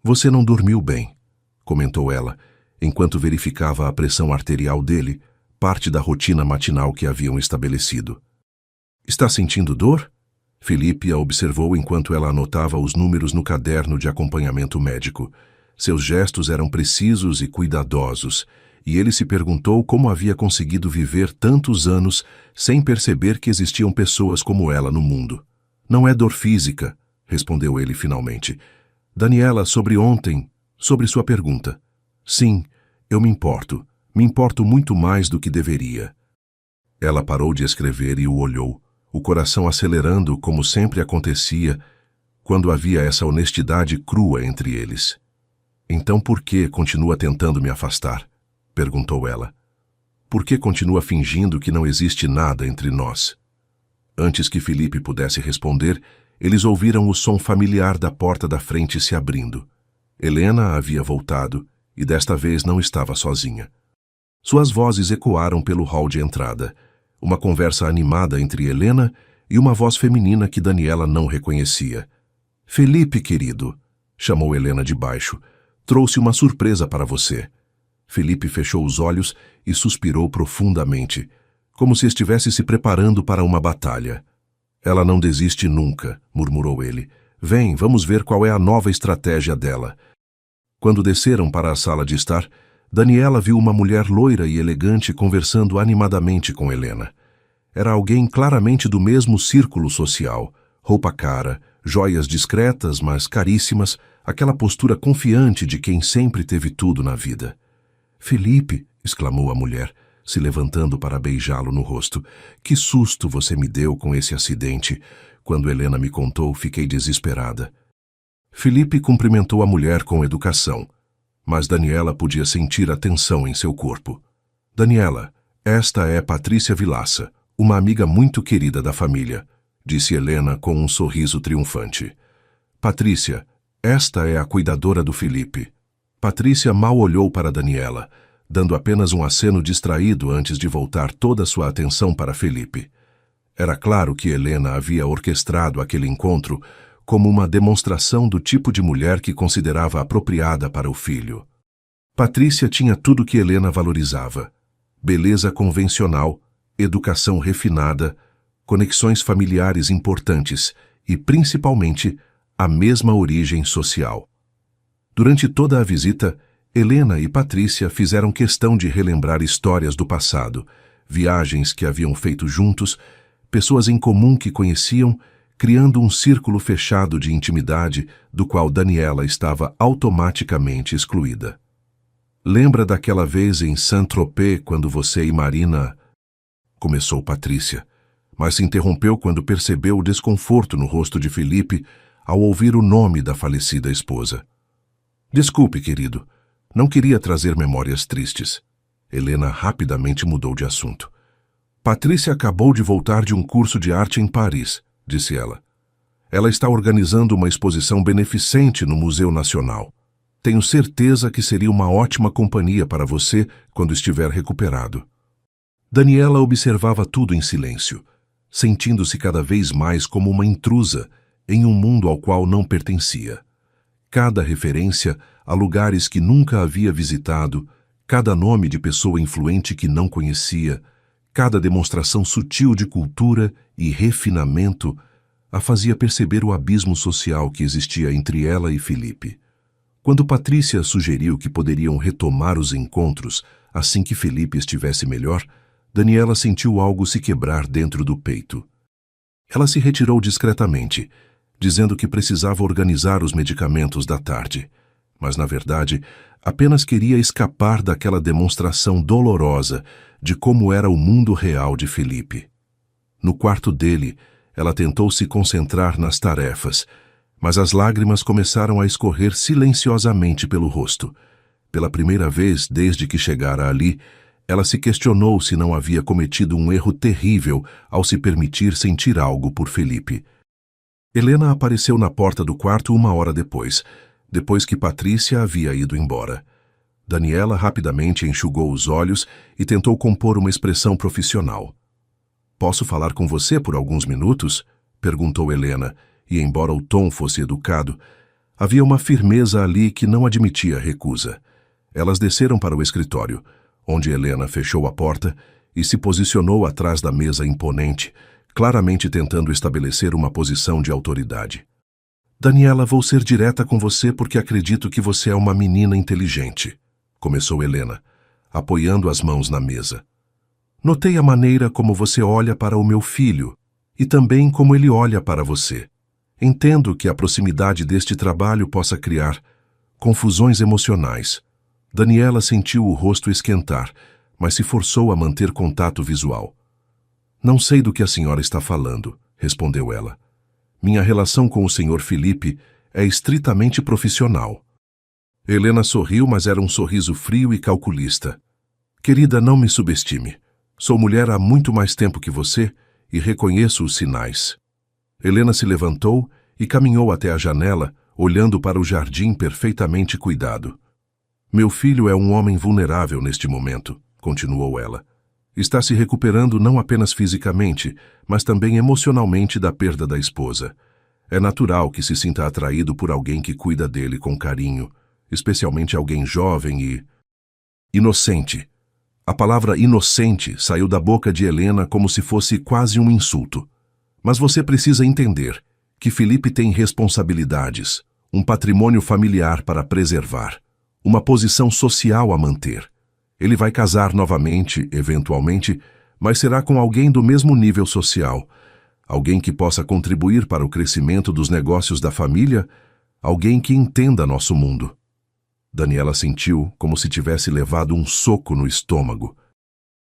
"Você não dormiu bem", comentou ela, enquanto verificava a pressão arterial dele, parte da rotina matinal que haviam estabelecido. "Está sentindo dor?" Felipe a observou enquanto ela anotava os números no caderno de acompanhamento médico. Seus gestos eram precisos e cuidadosos, e ele se perguntou como havia conseguido viver tantos anos sem perceber que existiam pessoas como ela no mundo. "Não é dor física", respondeu ele finalmente. "Daniela, sobre ontem, sobre sua pergunta. Sim, eu me importo. Me importo muito mais do que deveria." Ela parou de escrever e o olhou, o coração acelerando como sempre acontecia quando havia essa honestidade crua entre eles. "Então por que continua tentando me afastar?" perguntou ela. "Por que continua fingindo que não existe nada entre nós?" Antes que Felipe pudesse responder, eles ouviram o som familiar da porta da frente se abrindo. Helena havia voltado e desta vez não estava sozinha. Suas vozes ecoaram pelo hall de entrada, uma conversa animada entre Helena e uma voz feminina que Daniela não reconhecia. "Felipe, querido", chamou Helena de baixo, "trouxe uma surpresa para você." Felipe fechou os olhos e suspirou profundamente, como se estivesse se preparando para uma batalha. "Ela não desiste nunca", murmurou ele. "Vem, vamos ver qual é a nova estratégia dela." Quando desceram para a sala de estar, Daniela viu uma mulher loira e elegante conversando animadamente com Helena. Era alguém claramente do mesmo círculo social, roupa cara, joias discretas, mas caríssimas, aquela postura confiante de quem sempre teve tudo na vida. "Felipe", exclamou a mulher, se levantando para beijá-lo no rosto, "que susto você me deu com esse acidente. Quando Helena me contou, fiquei desesperada." Felipe cumprimentou a mulher com educação, mas Daniela podia sentir a tensão em seu corpo. "Daniela, esta é Patrícia Vilaça, uma amiga muito querida da família", disse Helena com um sorriso triunfante. "Patrícia, esta é a cuidadora do Felipe." Patrícia mal olhou para Daniela, dando apenas um aceno distraído antes de voltar toda sua atenção para Felipe. Era claro que Helena havia orquestrado aquele encontro como uma demonstração do tipo de mulher que considerava apropriada para o filho. Patrícia tinha tudo que Helena valorizava: beleza convencional, educação refinada, conexões familiares importantes e, principalmente, a mesma origem social. Durante toda a visita, Helena e Patrícia fizeram questão de relembrar histórias do passado, viagens que haviam feito juntos, pessoas em comum que conheciam, criando um círculo fechado de intimidade do qual Daniela estava automaticamente excluída. "Lembra daquela vez em Saint-Tropez quando você e Marina..." começou Patrícia, mas se interrompeu quando percebeu o desconforto no rosto de Felipe ao ouvir o nome da falecida esposa. Desculpe, querido. Não queria trazer memórias tristes. Helena rapidamente mudou de assunto. Patrícia acabou de voltar de um curso de arte em Paris, disse ela. Ela está organizando uma exposição beneficente no Museu Nacional. Tenho certeza que seria uma ótima companhia para você quando estiver recuperado. Daniela observava tudo em silêncio, sentindo-se cada vez mais como uma intrusa em um mundo ao qual não pertencia. Cada referência a lugares que nunca havia visitado, cada nome de pessoa influente que não conhecia, cada demonstração sutil de cultura e refinamento a fazia perceber o abismo social que existia entre ela e Felipe. Quando Patrícia sugeriu que poderiam retomar os encontros assim que Felipe estivesse melhor, Daniela sentiu algo se quebrar dentro do peito. Ela se retirou discretamente, dizendo que precisava organizar os medicamentos da tarde, mas, na verdade, apenas queria escapar daquela demonstração dolorosa de como era o mundo real de Felipe. No quarto dele, ela tentou se concentrar nas tarefas, mas as lágrimas começaram a escorrer silenciosamente pelo rosto. Pela primeira vez desde que chegara ali, ela se questionou se não havia cometido um erro terrível ao se permitir sentir algo por Felipe. Helena apareceu na porta do quarto 1 hora depois que Patrícia havia ido embora. Daniela rapidamente enxugou os olhos e tentou compor uma expressão profissional. "Posso falar com você por alguns minutos?" perguntou Helena, e embora o tom fosse educado, havia uma firmeza ali que não admitia recusa. Elas desceram para o escritório, onde Helena fechou a porta e se posicionou atrás da mesa imponente, claramente tentando estabelecer uma posição de autoridade. "Daniela, vou ser direta com você porque acredito que você é uma menina inteligente", começou Helena, apoiando as mãos na mesa. "Notei a maneira como você olha para o meu filho e também como ele olha para você. Entendo que a proximidade deste trabalho possa criar confusões emocionais." Daniela sentiu o rosto esquentar, mas se forçou a manter contato visual. "Não sei do que a senhora está falando", respondeu ela. "Minha relação com o Sr. Felipe é estritamente profissional." Helena sorriu, mas era um sorriso frio e calculista. "Querida, não me subestime. Sou mulher há muito mais tempo que você e reconheço os sinais." Helena se levantou e caminhou até a janela, olhando para o jardim perfeitamente cuidado. "Meu filho é um homem vulnerável neste momento", continuou ela. "Está se recuperando não apenas fisicamente, mas também emocionalmente da perda da esposa. É natural que se sinta atraído por alguém que cuida dele com carinho, especialmente alguém jovem e inocente." A palavra inocente saiu da boca de Helena como se fosse quase um insulto. "Mas você precisa entender que Felipe tem responsabilidades, um patrimônio familiar para preservar, uma posição social a manter. Ele vai casar novamente, eventualmente, mas será com alguém do mesmo nível social, alguém que possa contribuir para o crescimento dos negócios da família, alguém que entenda nosso mundo." Daniela sentiu como se tivesse levado um soco no estômago.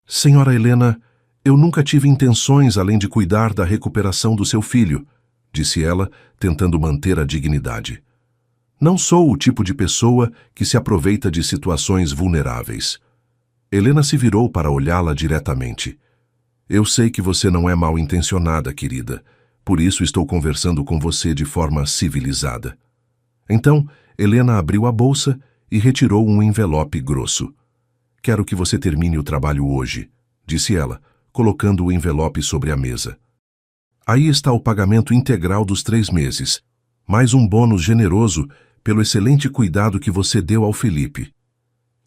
"Senhora Helena, eu nunca tive intenções além de cuidar da recuperação do seu filho", disse ela, tentando manter a dignidade. "Não sou o tipo de pessoa que se aproveita de situações vulneráveis." Helena se virou para olhá-la diretamente. "Eu sei que você não é mal-intencionada, querida. Por isso estou conversando com você de forma civilizada." Então, Helena abriu a bolsa e retirou um envelope grosso. "Quero que você termine o trabalho hoje", disse ela, colocando o envelope sobre a mesa. "Aí está o pagamento integral dos 3 meses, mais um bônus generoso pelo excelente cuidado que você deu ao Felipe.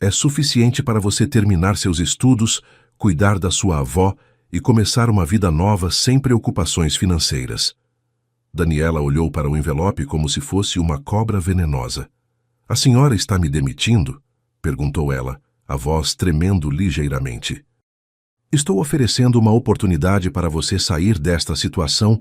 É suficiente para você terminar seus estudos, cuidar da sua avó e começar uma vida nova sem preocupações financeiras." Daniela olhou para o envelope como se fosse uma cobra venenosa. "A senhora está me demitindo?" perguntou ela, a voz tremendo ligeiramente. "Estou oferecendo uma oportunidade para você sair desta situação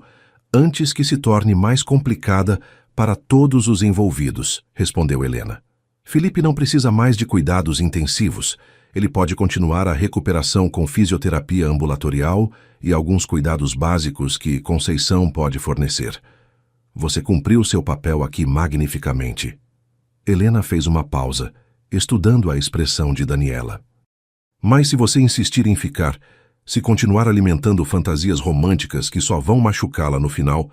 antes que se torne mais complicada para todos os envolvidos", respondeu Helena. "Felipe não precisa mais de cuidados intensivos. Ele pode continuar a recuperação com fisioterapia ambulatorial e alguns cuidados básicos que Conceição pode fornecer. Você cumpriu seu papel aqui magnificamente. Helena fez uma pausa, estudando a expressão de Daniela. Mas se você insistir em ficar, se continuar alimentando fantasias românticas que só vão machucá-la no final,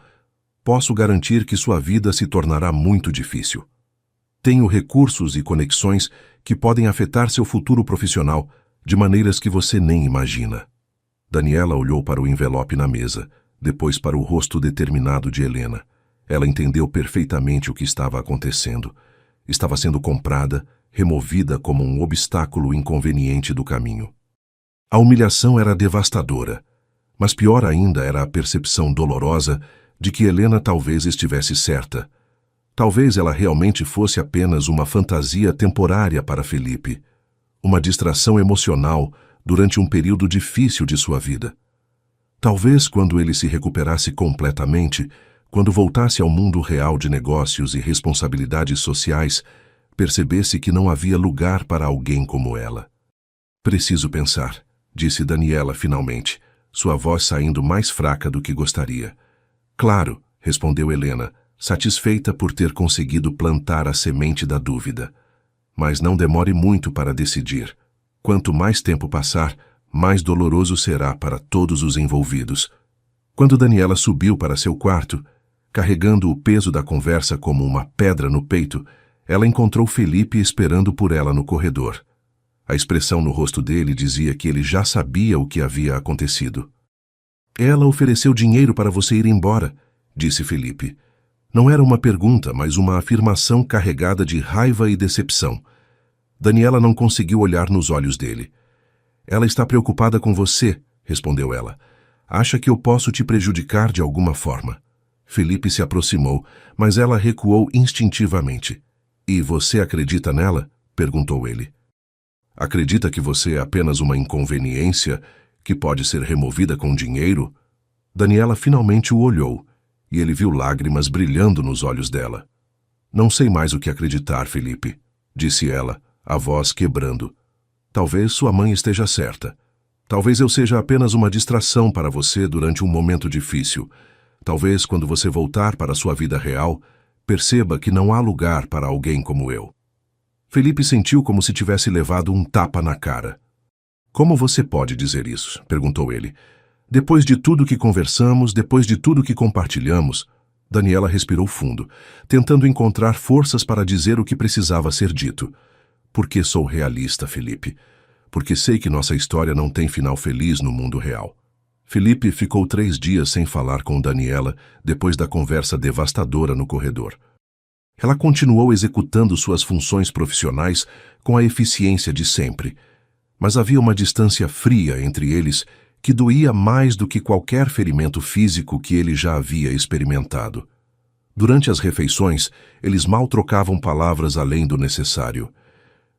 posso garantir que sua vida se tornará muito difícil. Tenho recursos e conexões que podem afetar seu futuro profissional de maneiras que você nem imagina. Daniela olhou para o envelope na mesa, depois para o rosto determinado de Helena. Ela entendeu perfeitamente o que estava acontecendo. Estava sendo comprada, removida como um obstáculo inconveniente do caminho. A humilhação era devastadora, mas pior ainda era a percepção dolorosa de que Helena talvez estivesse certa. Talvez ela realmente fosse apenas uma fantasia temporária para Felipe, uma distração emocional durante um período difícil de sua vida. Talvez quando ele se recuperasse completamente, quando voltasse ao mundo real de negócios e responsabilidades sociais, percebesse que não havia lugar para alguém como ela. Preciso pensar, disse Daniela finalmente, sua voz saindo mais fraca do que gostaria. Claro, respondeu Helena, satisfeita por ter conseguido plantar a semente da dúvida. Mas não demore muito para decidir. Quanto mais tempo passar, mais doloroso será para todos os envolvidos. Quando Daniela subiu para seu quarto, carregando o peso da conversa como uma pedra no peito, ela encontrou Felipe esperando por ela no corredor. A expressão no rosto dele dizia que ele já sabia o que havia acontecido. Ela ofereceu dinheiro para você ir embora, disse Felipe. Não era uma pergunta, mas uma afirmação carregada de raiva e decepção. Daniela não conseguiu olhar nos olhos dele. Ela está preocupada com você, respondeu ela. Acha que eu posso te prejudicar de alguma forma. Felipe se aproximou, mas ela recuou instintivamente. E você acredita nela? Perguntou ele. Acredita que você é apenas uma inconveniência que pode ser removida com dinheiro? Daniela finalmente o olhou, e ele viu lágrimas brilhando nos olhos dela. Não sei mais o que acreditar, Felipe, disse ela, a voz quebrando. Talvez sua mãe esteja certa. Talvez eu seja apenas uma distração para você durante um momento difícil. Talvez, quando você voltar para sua vida real, perceba que não há lugar para alguém como eu. Felipe sentiu como se tivesse levado um tapa na cara. Como você pode dizer isso? Perguntou ele. Depois de tudo que conversamos, depois de tudo que compartilhamos, Daniela respirou fundo, tentando encontrar forças para dizer o que precisava ser dito. Porque sou realista, Felipe. Porque sei que nossa história não tem final feliz no mundo real. Felipe ficou 3 dias sem falar com Daniela depois da conversa devastadora no corredor. Ela continuou executando suas funções profissionais com a eficiência de sempre, mas havia uma distância fria entre eles que doía mais do que qualquer ferimento físico que ele já havia experimentado. Durante as refeições, eles mal trocavam palavras além do necessário.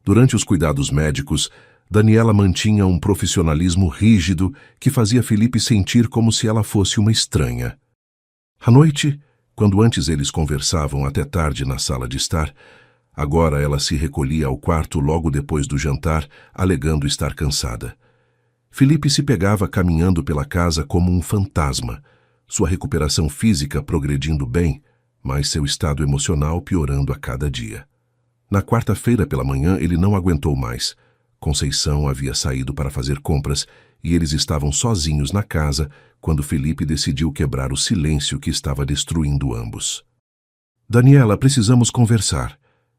Durante os cuidados médicos, Daniela mantinha um profissionalismo rígido que fazia Felipe sentir como se ela fosse uma estranha. À noite, quando antes eles conversavam até tarde na sala de estar, agora ela se recolhia ao quarto logo depois do jantar, alegando estar cansada. Felipe se pegava caminhando pela casa como um fantasma, sua recuperação física progredindo bem, mas seu estado emocional piorando a cada dia. Na quarta-feira pela manhã ele não aguentou mais. Conceição havia saído para fazer compras e eles estavam sozinhos na casa quando Felipe decidiu quebrar o silêncio que estava destruindo ambos. Daniela, precisamos conversar,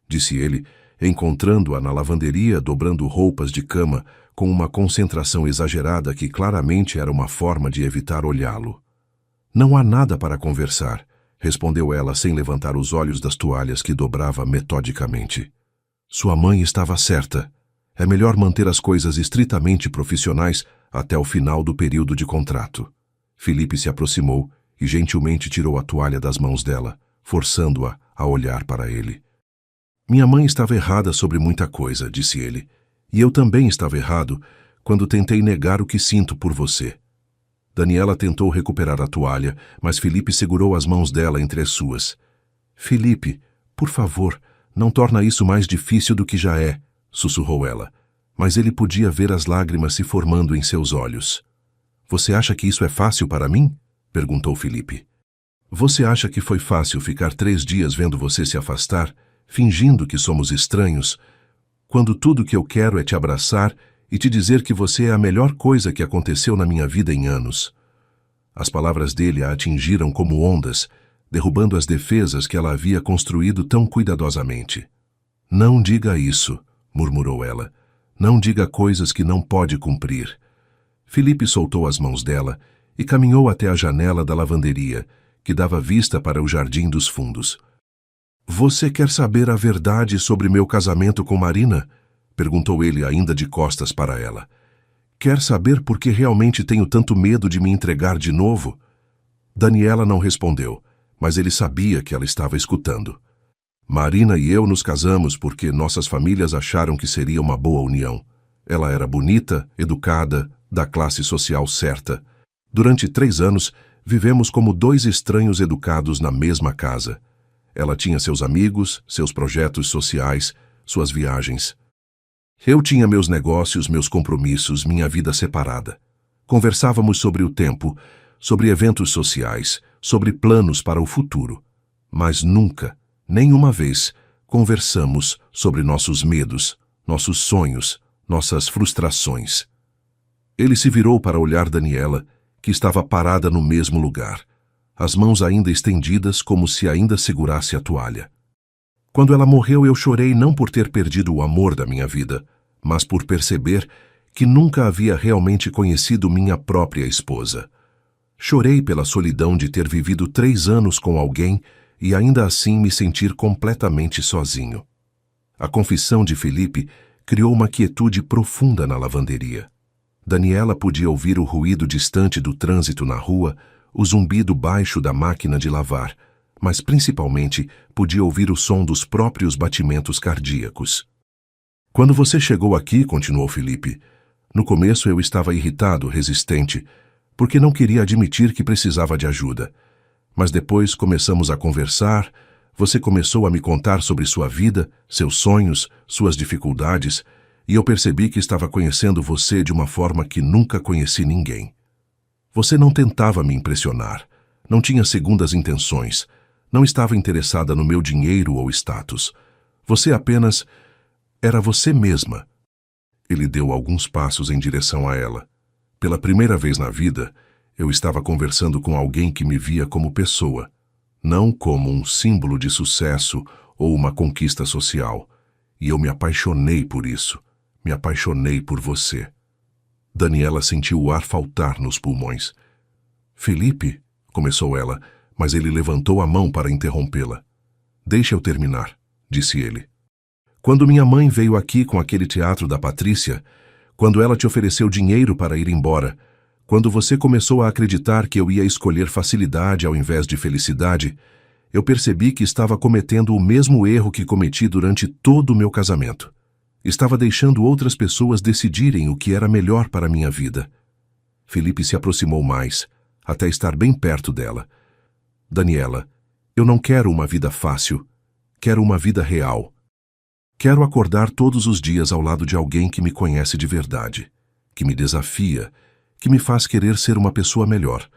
disse ele, encontrando-a na lavanderia dobrando roupas de cama com uma concentração exagerada que claramente era uma forma de evitar olhá-lo. Não há nada para conversar, respondeu ela sem levantar os olhos das toalhas que dobrava metodicamente. Sua mãe estava certa. É melhor manter as coisas estritamente profissionais até o final do período de contrato. Felipe se aproximou e gentilmente tirou a toalha das mãos dela, forçando-a a olhar para ele. Minha mãe estava errada sobre muita coisa, disse ele, e eu também estava errado quando tentei negar o que sinto por você. Daniela tentou recuperar a toalha, mas Felipe segurou as mãos dela entre as suas. Felipe, por favor, não torna isso mais difícil do que já é, sussurrou ela, mas ele podia ver as lágrimas se formando em seus olhos. Você acha que isso é fácil para mim? Perguntou Felipe. Você acha que foi fácil ficar 3 dias vendo você se afastar, fingindo que somos estranhos, quando tudo que eu quero é te abraçar e te dizer que você é a melhor coisa que aconteceu na minha vida em anos? As palavras dele a atingiram como ondas, derrubando as defesas que ela havia construído tão cuidadosamente. Não diga isso, murmurou ela. Não diga coisas que não pode cumprir. Felipe soltou as mãos dela e caminhou até a janela da lavanderia, que dava vista para o jardim dos fundos. Você quer saber a verdade sobre meu casamento com Marina? Perguntou ele ainda de costas para ela. Quer saber por que realmente tenho tanto medo de me entregar de novo? Daniela não respondeu, mas ele sabia que ela estava escutando. Marina e eu nos casamos porque nossas famílias acharam que seria uma boa união. Ela era bonita, educada, da classe social certa. Durante 3 anos, vivemos como 2 estranhos educados na mesma casa. Ela tinha seus amigos, seus projetos sociais, suas viagens. Eu tinha meus negócios, meus compromissos, minha vida separada. Conversávamos sobre o tempo, sobre eventos sociais, sobre planos para o futuro. Mas nunca, nenhuma vez, conversamos sobre nossos medos, nossos sonhos, nossas frustrações. Ele se virou para olhar Daniela, que estava parada no mesmo lugar, as mãos ainda estendidas como se ainda segurasse a toalha. Quando ela morreu, eu chorei não por ter perdido o amor da minha vida, mas por perceber que nunca havia realmente conhecido minha própria esposa. Chorei pela solidão de ter vivido 3 anos com alguém e ainda assim me sentir completamente sozinho. A confissão de Felipe criou uma quietude profunda na lavanderia. Daniela podia ouvir o ruído distante do trânsito na rua, o zumbido baixo da máquina de lavar, mas principalmente podia ouvir o som dos próprios batimentos cardíacos. Quando você chegou aqui, continuou Felipe, no começo eu estava irritado, resistente, porque não queria admitir que precisava de ajuda. Mas depois começamos a conversar, você começou a me contar sobre sua vida, seus sonhos, suas dificuldades, e eu percebi que estava conhecendo você de uma forma que nunca conheci ninguém. Você não tentava me impressionar, não tinha segundas intenções, não estava interessada no meu dinheiro ou status. Você apenas era você mesma. Ele deu alguns passos em direção a ela. Pela primeira vez na vida, eu estava conversando com alguém que me via como pessoa, não como um símbolo de sucesso ou uma conquista social. E eu me apaixonei por isso. Me apaixonei por você. Daniela sentiu o ar faltar nos pulmões. Felipe, começou ela, mas ele levantou a mão para interrompê-la. Deixa eu terminar, disse ele. Quando minha mãe veio aqui com aquele teatro da Patrícia, quando ela te ofereceu dinheiro para ir embora, quando você começou a acreditar que eu ia escolher facilidade ao invés de felicidade, eu percebi que estava cometendo o mesmo erro que cometi durante todo o meu casamento. Estava deixando outras pessoas decidirem o que era melhor para a minha vida. Felipe se aproximou mais, até estar bem perto dela. Daniela, eu não quero uma vida fácil. Quero uma vida real. Quero acordar todos os dias ao lado de alguém que me conhece de verdade, que me desafia, que me faz querer ser uma pessoa melhor.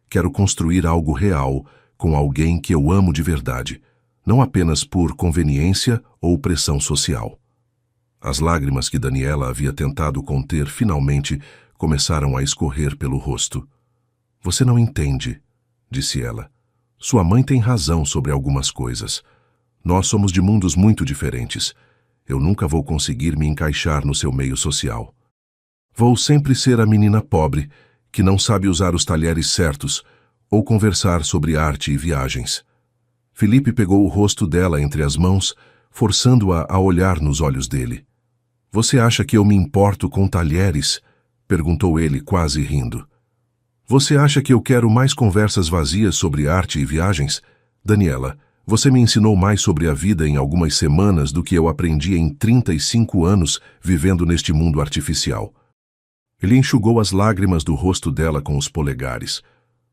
Quero construir algo real com alguém que eu amo de verdade, não apenas por conveniência ou pressão social. As lágrimas que Daniela havia tentado conter finalmente começaram a escorrer pelo rosto. Você não entende, disse ela. Sua mãe tem razão sobre algumas coisas. Nós somos de mundos muito diferentes. Eu nunca vou conseguir me encaixar no seu meio social. Vou sempre ser a menina pobre, que não sabe usar os talheres certos ou conversar sobre arte e viagens. Felipe pegou o rosto dela entre as mãos, forçando-a a olhar nos olhos dele. Você acha que eu me importo com talheres? Perguntou ele, quase rindo. Você acha que eu quero mais conversas vazias sobre arte e viagens? Daniela, você me ensinou mais sobre a vida em algumas semanas do que eu aprendi em 35 anos vivendo neste mundo artificial. Ele enxugou as lágrimas do rosto dela com os polegares.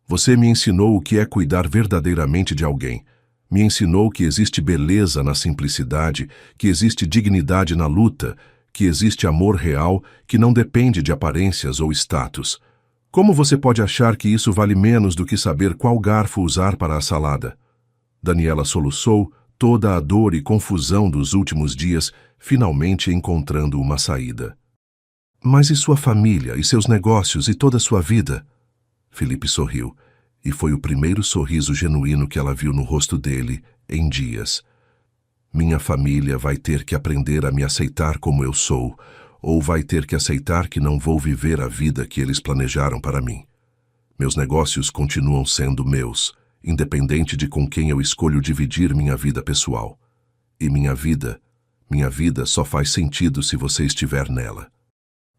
Você me ensinou o que é cuidar verdadeiramente de alguém. Me ensinou que existe beleza na simplicidade, que existe dignidade na luta, que existe amor real que não depende de aparências ou status. Como você pode achar que isso vale menos do que saber qual garfo usar para a salada? Daniela soluçou, toda a dor e confusão dos últimos dias, finalmente encontrando uma saída. Mas e sua família, e seus negócios, e toda a sua vida? Felipe sorriu, e foi o primeiro sorriso genuíno que ela viu no rosto dele em dias. Minha família vai ter que aprender a me aceitar como eu sou, ou vai ter que aceitar que não vou viver a vida que eles planejaram para mim. Meus negócios continuam sendo meus, independente de com quem eu escolho dividir minha vida pessoal. E minha vida só faz sentido se você estiver nela.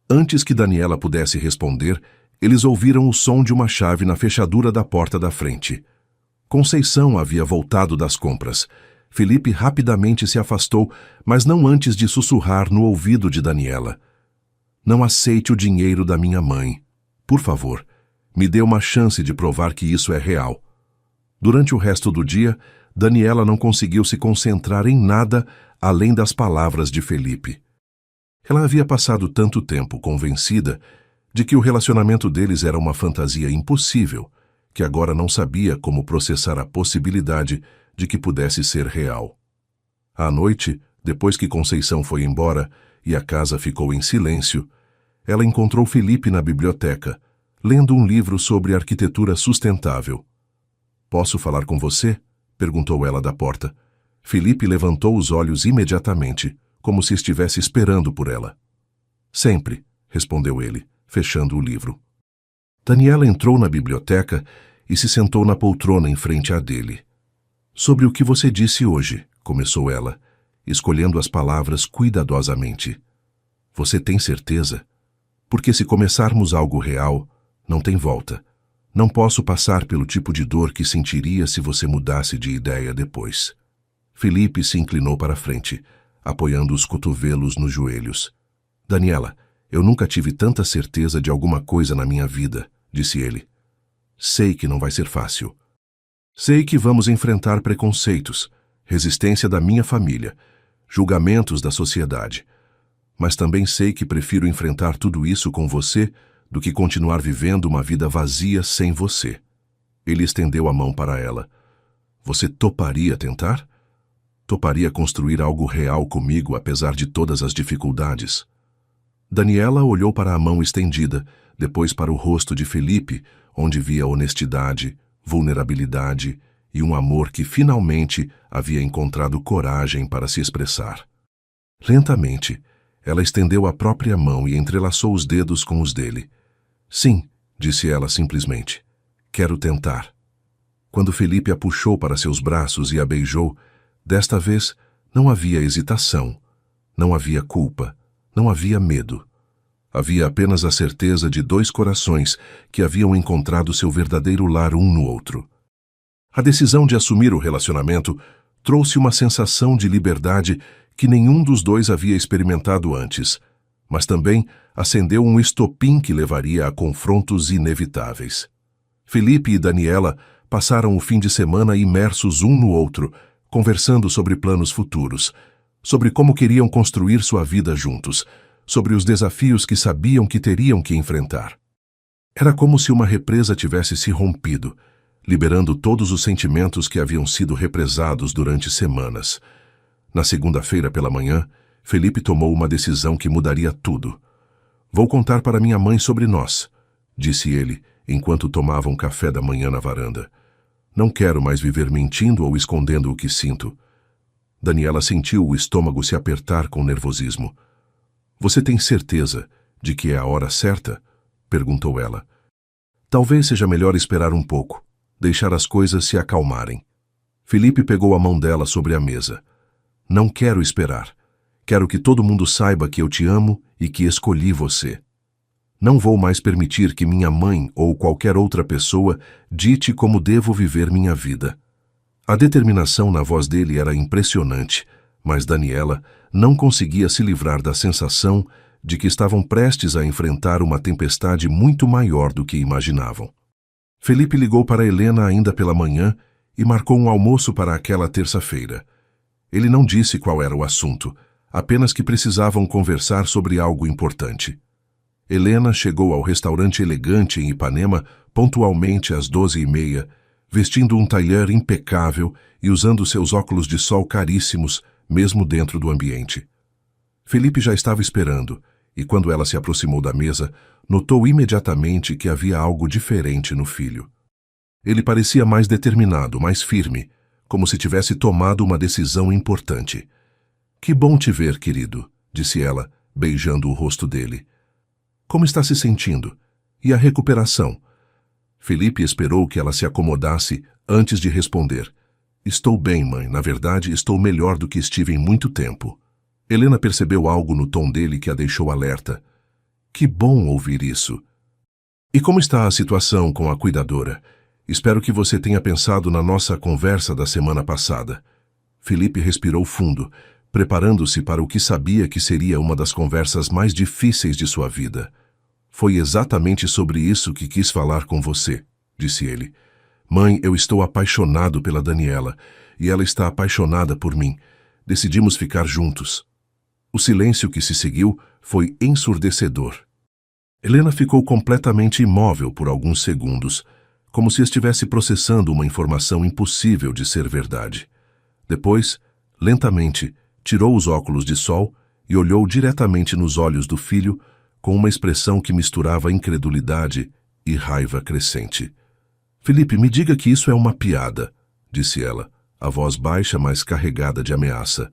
Antes que Daniela pudesse responder, eles ouviram o som de uma chave na fechadura da porta da frente. Conceição havia voltado das compras. Felipe rapidamente se afastou, mas não antes de sussurrar no ouvido de Daniela. Não aceite o dinheiro da minha mãe. Por favor, me dê uma chance de provar que isso é real. Durante o resto do dia, Daniela não conseguiu se concentrar em nada além das palavras de Felipe. Ela havia passado tanto tempo convencida de que o relacionamento deles era uma fantasia impossível, que agora não sabia como processar a possibilidade de que pudesse ser real. À noite, depois que Conceição foi embora e a casa ficou em silêncio, ela encontrou Felipe na biblioteca, lendo um livro sobre arquitetura sustentável. "Posso falar com você?" perguntou ela da porta. Felipe levantou os olhos imediatamente, como se estivesse esperando por ela. "Sempre", respondeu ele, fechando o livro. Daniela entrou na biblioteca e se sentou na poltrona em frente à dele. "Sobre o que você disse hoje", começou ela, escolhendo as palavras cuidadosamente. "Você tem certeza? Porque se começarmos algo real, não tem volta. Não posso passar pelo tipo de dor que sentiria se você mudasse de ideia depois." Felipe se inclinou para a frente, apoiando os cotovelos nos joelhos. "Daniela, eu nunca tive tanta certeza de alguma coisa na minha vida", disse ele. "Sei que não vai ser fácil. Sei que vamos enfrentar preconceitos, resistência da minha família, julgamentos da sociedade. Mas também sei que prefiro enfrentar tudo isso com você do que continuar vivendo uma vida vazia sem você." Ele estendeu a mão para ela. "Você toparia tentar? Toparia construir algo real comigo apesar de todas as dificuldades?" Daniela olhou para a mão estendida, depois para o rosto de Felipe, onde via honestidade, vulnerabilidade e um amor que finalmente havia encontrado coragem para se expressar. Lentamente, ela estendeu a própria mão e entrelaçou os dedos com os dele. "Sim", disse ela simplesmente. "Quero tentar." Quando Felipe a puxou para seus braços e a beijou, desta vez não havia hesitação, não havia culpa, não havia medo. Havia apenas a certeza de dois corações que haviam encontrado seu verdadeiro lar um no outro. A decisão de assumir o relacionamento trouxe uma sensação de liberdade que nenhum dos dois havia experimentado antes, mas também acendeu um estopim que levaria a confrontos inevitáveis. Felipe e Daniela passaram o fim de semana imersos um no outro, conversando sobre planos futuros, sobre como queriam construir sua vida juntos, sobre os desafios que sabiam que teriam que enfrentar. Era como se uma represa tivesse se rompido, liberando todos os sentimentos que haviam sido represados durante semanas. Na segunda-feira pela manhã, Felipe tomou uma decisão que mudaria tudo. "Vou contar para minha mãe sobre nós", disse ele, enquanto tomavam café da manhã na varanda. "Não quero mais viver mentindo ou escondendo o que sinto." Daniela sentiu o estômago se apertar com nervosismo. "Você tem certeza de que é a hora certa?" perguntou ela. "Talvez seja melhor esperar um pouco, deixar as coisas se acalmarem." Felipe pegou a mão dela sobre a mesa. "Não quero esperar. Quero que todo mundo saiba que eu te amo e que escolhi você. Não vou mais permitir que minha mãe ou qualquer outra pessoa dite como devo viver minha vida." A determinação na voz dele era impressionante, mas Daniela não conseguia se livrar da sensação de que estavam prestes a enfrentar uma tempestade muito maior do que imaginavam. Felipe ligou para Helena ainda pela manhã e marcou um almoço para aquela terça-feira. Ele não disse qual era o assunto, apenas que precisavam conversar sobre algo importante. Helena chegou ao restaurante elegante em Ipanema pontualmente às 12h30, vestindo um tailleur impecável e usando seus óculos de sol caríssimos, mesmo dentro do ambiente. Felipe já estava esperando, e quando ela se aproximou da mesa, notou imediatamente que havia algo diferente no filho. Ele parecia mais determinado, mais firme, como se tivesse tomado uma decisão importante. "Que bom te ver, querido", disse ela, beijando o rosto dele. "Como está se sentindo? E a recuperação?" Felipe esperou que ela se acomodasse antes de responder. "Estou bem, mãe. Na verdade, estou melhor do que estive em muito tempo." Helena percebeu algo no tom dele que a deixou alerta. "Que bom ouvir isso. E como está a situação com a cuidadora? Espero que você tenha pensado na nossa conversa da semana passada." Felipe respirou fundo, preparando-se para o que sabia que seria uma das conversas mais difíceis de sua vida. "Foi exatamente sobre isso que quis falar com você", disse ele. "Mãe, eu estou apaixonado pela Daniela, e ela está apaixonada por mim. Decidimos ficar juntos." O silêncio que se seguiu foi ensurdecedor. Helena ficou completamente imóvel por alguns segundos, como se estivesse processando uma informação impossível de ser verdade. Depois, lentamente, tirou os óculos de sol e olhou diretamente nos olhos do filho com uma expressão que misturava incredulidade e raiva crescente. "Felipe, me diga que isso é uma piada", disse ela, a voz baixa, mas carregada de ameaça.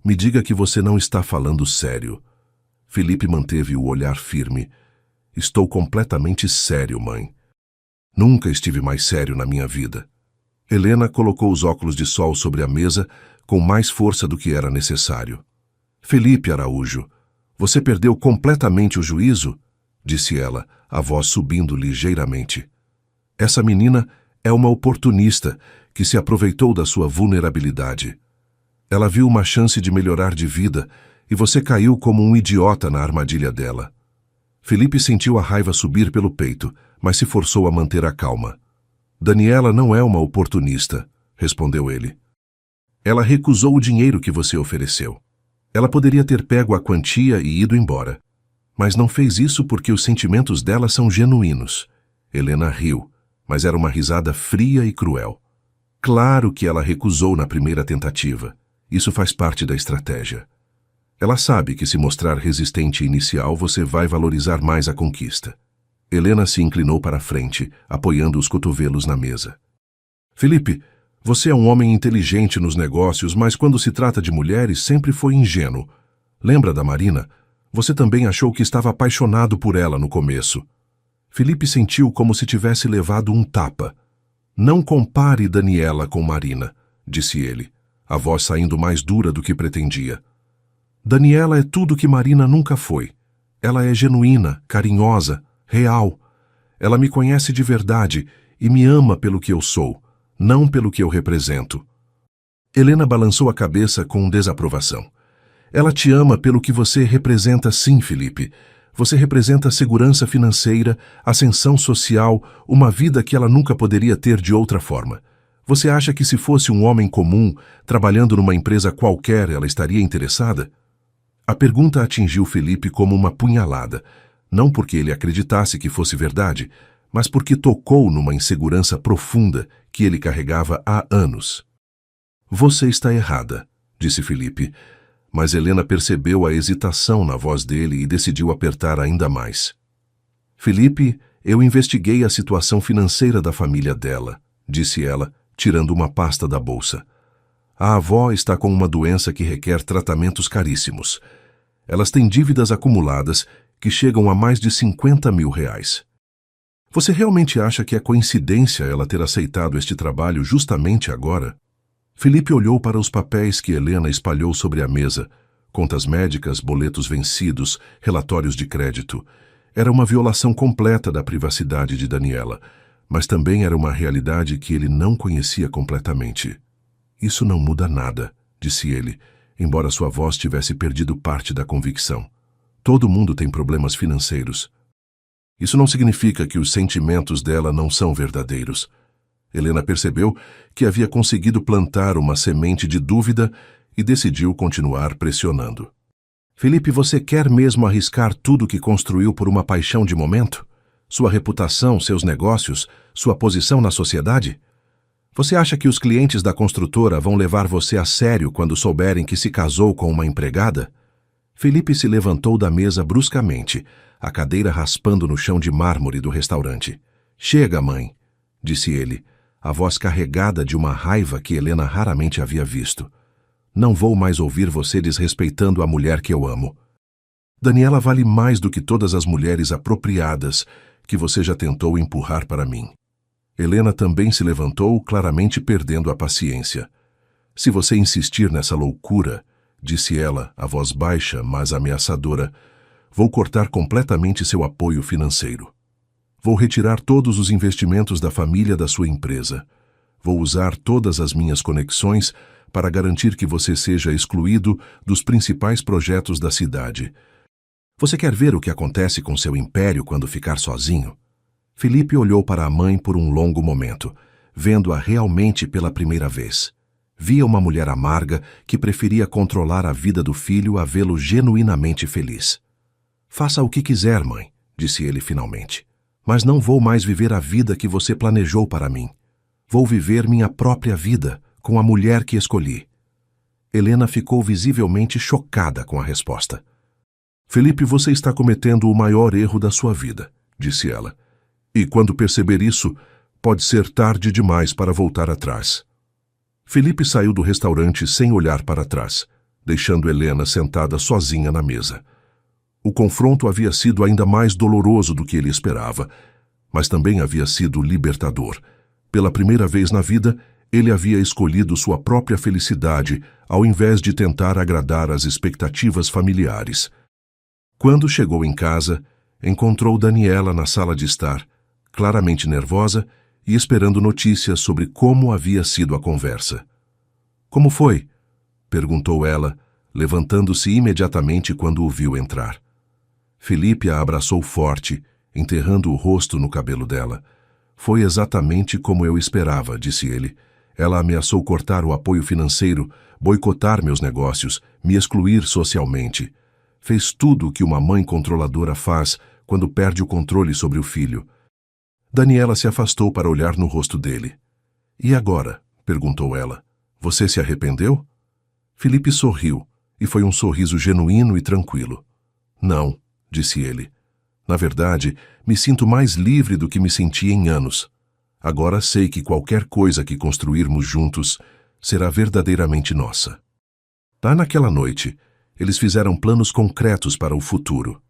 "Me diga que você não está falando sério." Felipe manteve o olhar firme. "Estou completamente sério, mãe. Nunca estive mais sério na minha vida." Helena colocou os óculos de sol sobre a mesa com mais força do que era necessário. "Felipe Araújo, você perdeu completamente o juízo?" disse ela, a voz subindo ligeiramente. "Essa menina é uma oportunista que se aproveitou da sua vulnerabilidade. Ela viu uma chance de melhorar de vida e você caiu como um idiota na armadilha dela." Felipe sentiu a raiva subir pelo peito, mas se forçou a manter a calma. "Daniela não é uma oportunista", respondeu ele. "Ela recusou o dinheiro que você ofereceu. Ela poderia ter pego a quantia e ido embora. Mas não fez isso porque os sentimentos dela são genuínos." Helena riu, mas era uma risada fria e cruel. "Claro que ela recusou na primeira tentativa. Isso faz parte da estratégia. Ela sabe que se mostrar resistente inicial, você vai valorizar mais a conquista." Helena se inclinou para a frente, apoiando os cotovelos na mesa. "Felipe, você é um homem inteligente nos negócios, mas quando se trata de mulheres, sempre foi ingênuo. Lembra da Marina? Você também achou que estava apaixonado por ela no começo." Felipe sentiu como se tivesse levado um tapa. "Não compare Daniela com Marina", disse ele, a voz saindo mais dura do que pretendia. "Daniela é tudo que Marina nunca foi. Ela é genuína, carinhosa, real. Ela me conhece de verdade e me ama pelo que eu sou, não pelo que eu represento." Helena balançou a cabeça com desaprovação. "Ela te ama pelo que você representa, sim, Felipe. Você representa segurança financeira, ascensão social, uma vida que ela nunca poderia ter de outra forma. Você acha que se fosse um homem comum, trabalhando numa empresa qualquer, ela estaria interessada?" A pergunta atingiu Felipe como uma punhalada, não porque ele acreditasse que fosse verdade, mas porque tocou numa insegurança profunda que ele carregava há anos. "Você está errada", disse Felipe, mas Helena percebeu a hesitação na voz dele e decidiu apertar ainda mais. "Felipe, eu investiguei a situação financeira da família dela", disse ela, tirando uma pasta da bolsa. "A avó está com uma doença que requer tratamentos caríssimos. Elas têm dívidas acumuladas que chegam a mais de 50 mil reais. Você realmente acha que é coincidência ela ter aceitado este trabalho justamente agora?" Felipe olhou para os papéis que Helena espalhou sobre a mesa. Contas médicas, boletos vencidos, relatórios de crédito. Era uma violação completa da privacidade de Daniela, mas também era uma realidade que ele não conhecia completamente. "Isso não muda nada", disse ele, embora sua voz tivesse perdido parte da convicção. "Todo mundo tem problemas financeiros. Isso não significa que os sentimentos dela não são verdadeiros." Helena percebeu que havia conseguido plantar uma semente de dúvida e decidiu continuar pressionando. Felipe, você quer mesmo arriscar tudo que construiu por uma paixão de momento? Sua reputação, seus negócios, sua posição na sociedade? Você acha que os clientes da construtora vão levar você a sério quando souberem que se casou com uma empregada? Felipe se levantou da mesa bruscamente, a cadeira raspando no chão de mármore do restaurante. Chega, mãe, disse ele, a voz carregada de uma raiva que Helena raramente havia visto. Não vou mais ouvir você desrespeitando a mulher que eu amo. Daniela vale mais do que todas as mulheres apropriadas que você já tentou empurrar para mim. Helena também se levantou, claramente perdendo a paciência. Se você insistir nessa loucura, disse ela, a voz baixa, mas ameaçadora, vou cortar completamente seu apoio financeiro. Vou retirar todos os investimentos da família da sua empresa. Vou usar todas as minhas conexões para garantir que você seja excluído dos principais projetos da cidade. Você quer ver o que acontece com seu império quando ficar sozinho? Felipe olhou para a mãe por um longo momento, vendo-a realmente pela primeira vez. Via uma mulher amarga que preferia controlar a vida do filho a vê-lo genuinamente feliz. Faça o que quiser, mãe, disse ele finalmente. Mas não vou mais viver a vida que você planejou para mim. Vou viver minha própria vida, com a mulher que escolhi. Helena ficou visivelmente chocada com a resposta. Felipe, você está cometendo o maior erro da sua vida, disse ela. E quando perceber isso, pode ser tarde demais para voltar atrás. Felipe saiu do restaurante sem olhar para trás, deixando Helena sentada sozinha na mesa. O confronto havia sido ainda mais doloroso do que ele esperava, mas também havia sido libertador. Pela primeira vez na vida, ele havia escolhido sua própria felicidade ao invés de tentar agradar às expectativas familiares. Quando chegou em casa, encontrou Daniela na sala de estar, claramente nervosa e esperando notícias sobre como havia sido a conversa. Como foi? Perguntou ela, levantando-se imediatamente quando o viu entrar. Felipe a abraçou forte, enterrando o rosto no cabelo dela. Foi exatamente como eu esperava, disse ele. Ela ameaçou cortar o apoio financeiro, boicotar meus negócios, me excluir socialmente. Fez tudo o que uma mãe controladora faz quando perde o controle sobre o filho. Daniela se afastou para olhar no rosto dele. E agora? Perguntou ela. Você se arrependeu? Felipe sorriu, e foi um sorriso genuíno e tranquilo. Não, disse ele. Na verdade, me sinto mais livre do que me senti em anos. Agora sei que qualquer coisa que construirmos juntos será verdadeiramente nossa. Lá naquela noite, eles fizeram planos concretos para o futuro.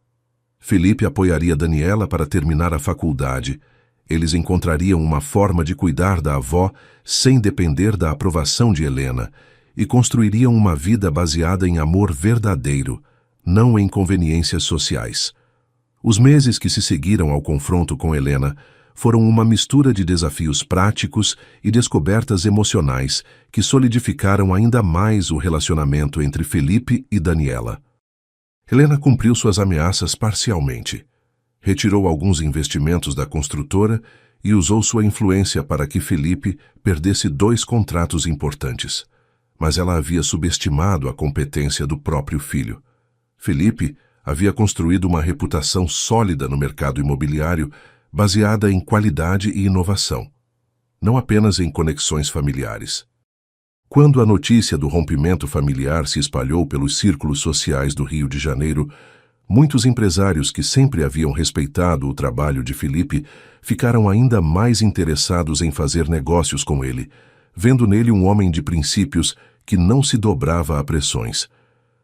Felipe apoiaria Daniela para terminar a faculdade. Eles encontrariam uma forma de cuidar da avó sem depender da aprovação de Helena e construiriam uma vida baseada em amor verdadeiro, não em conveniências sociais. Os meses que se seguiram ao confronto com Helena foram uma mistura de desafios práticos e descobertas emocionais que solidificaram ainda mais o relacionamento entre Felipe e Daniela. Helena cumpriu suas ameaças parcialmente. Retirou alguns investimentos da construtora e usou sua influência para que Felipe perdesse 2 contratos importantes. Mas ela havia subestimado a competência do próprio filho. Felipe havia construído uma reputação sólida no mercado imobiliário baseada em qualidade e inovação, não apenas em conexões familiares. Quando a notícia do rompimento familiar se espalhou pelos círculos sociais do Rio de Janeiro, muitos empresários que sempre haviam respeitado o trabalho de Felipe ficaram ainda mais interessados em fazer negócios com ele, vendo nele um homem de princípios que não se dobrava a pressões.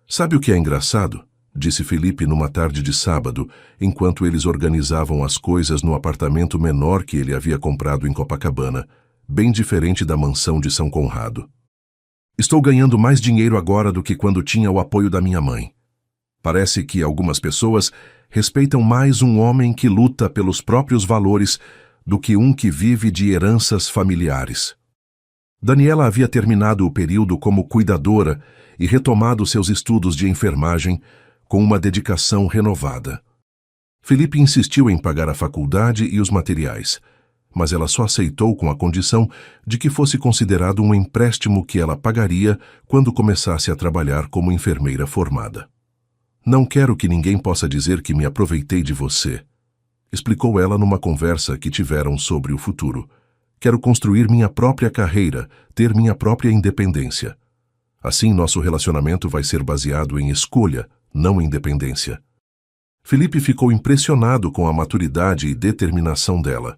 Sabe o que é engraçado? Disse Felipe numa tarde de sábado, enquanto eles organizavam as coisas no apartamento menor que ele havia comprado em Copacabana, bem diferente da mansão de São Conrado. Estou ganhando mais dinheiro agora do que quando tinha o apoio da minha mãe. Parece que algumas pessoas respeitam mais um homem que luta pelos próprios valores do que um que vive de heranças familiares. Daniela havia terminado o período como cuidadora e retomado seus estudos de enfermagem com uma dedicação renovada. Felipe insistiu em pagar a faculdade e os materiais, mas ela só aceitou com a condição de que fosse considerado um empréstimo que ela pagaria quando começasse a trabalhar como enfermeira formada. Não quero que ninguém possa dizer que me aproveitei de você, explicou ela numa conversa que tiveram sobre o futuro. Quero construir minha própria carreira, ter minha própria independência. Assim, nosso relacionamento vai ser baseado em escolha, não em dependência. Felipe ficou impressionado com a maturidade e determinação dela.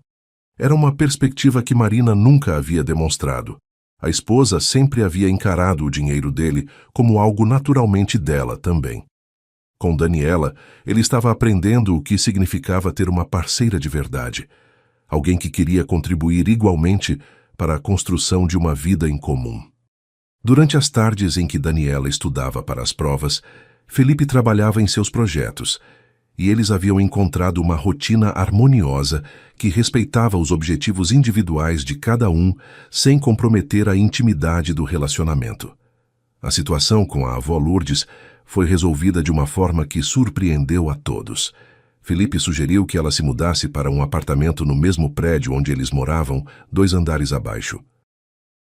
Era uma perspectiva que Marina nunca havia demonstrado. A esposa sempre havia encarado o dinheiro dele como algo naturalmente dela também. Com Daniela, ele estava aprendendo o que significava ter uma parceira de verdade, alguém que queria contribuir igualmente para a construção de uma vida em comum. Durante as tardes em que Daniela estudava para as provas, Felipe trabalhava em seus projetos, e eles haviam encontrado uma rotina harmoniosa que respeitava os objetivos individuais de cada um sem comprometer a intimidade do relacionamento. A situação com a avó Lourdes foi resolvida de uma forma que surpreendeu a todos. Felipe sugeriu que ela se mudasse para um apartamento no mesmo prédio onde eles moravam, 2 andares abaixo.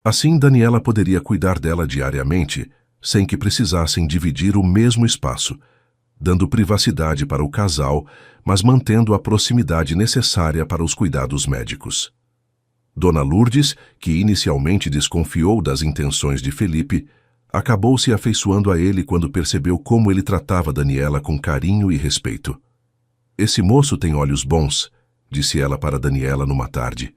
Assim, Daniela poderia cuidar dela diariamente, sem que precisassem dividir o mesmo espaço, dando privacidade para o casal, mas mantendo a proximidade necessária para os cuidados médicos. Dona Lourdes, que inicialmente desconfiou das intenções de Felipe, acabou se afeiçoando a ele quando percebeu como ele tratava Daniela com carinho e respeito. "Esse moço tem olhos bons", disse ela para Daniela numa tarde.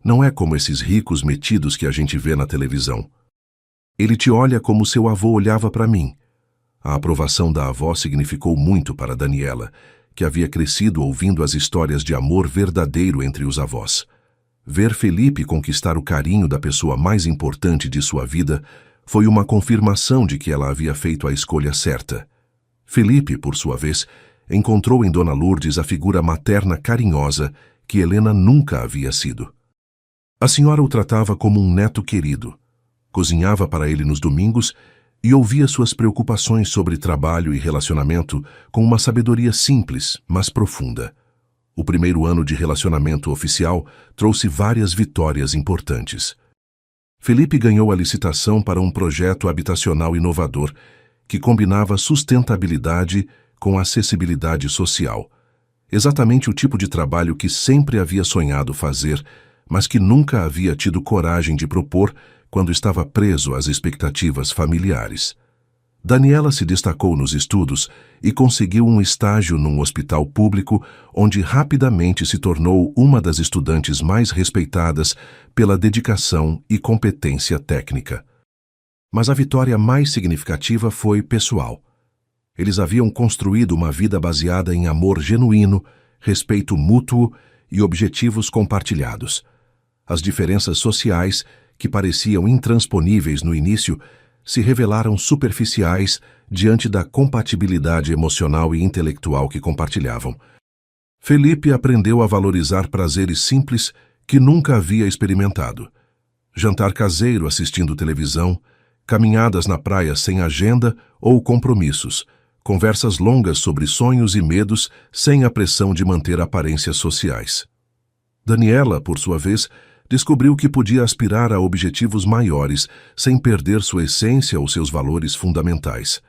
"Não é como esses ricos metidos que a gente vê na televisão. Ele te olha como seu avô olhava para mim." A aprovação da avó significou muito para Daniela, que havia crescido ouvindo as histórias de amor verdadeiro entre os avós. Ver Felipe conquistar o carinho da pessoa mais importante de sua vida foi uma confirmação de que ela havia feito a escolha certa. Felipe, por sua vez, encontrou em Dona Lourdes a figura materna carinhosa que Helena nunca havia sido. A senhora o tratava como um neto querido, cozinhava para ele nos domingos e ouvia suas preocupações sobre trabalho e relacionamento com uma sabedoria simples, mas profunda. O primeiro ano de relacionamento oficial trouxe várias vitórias importantes. Felipe ganhou a licitação para um projeto habitacional inovador que combinava sustentabilidade com acessibilidade social. Exatamente o tipo de trabalho que sempre havia sonhado fazer, mas que nunca havia tido coragem de propor quando estava preso às expectativas familiares. Daniela se destacou nos estudos e conseguiu um estágio num hospital público, onde rapidamente se tornou uma das estudantes mais respeitadas pela dedicação e competência técnica. Mas a vitória mais significativa foi pessoal. Eles haviam construído uma vida baseada em amor genuíno, respeito mútuo e objetivos compartilhados. As diferenças sociais, que pareciam intransponíveis no início, se revelaram superficiais diante da compatibilidade emocional e intelectual que compartilhavam. Felipe aprendeu a valorizar prazeres simples que nunca havia experimentado. Jantar caseiro assistindo televisão, caminhadas na praia sem agenda ou compromissos, conversas longas sobre sonhos e medos sem a pressão de manter aparências sociais. Daniela, por sua vez, descobriu que podia aspirar a objetivos maiores sem perder sua essência ou seus valores fundamentais.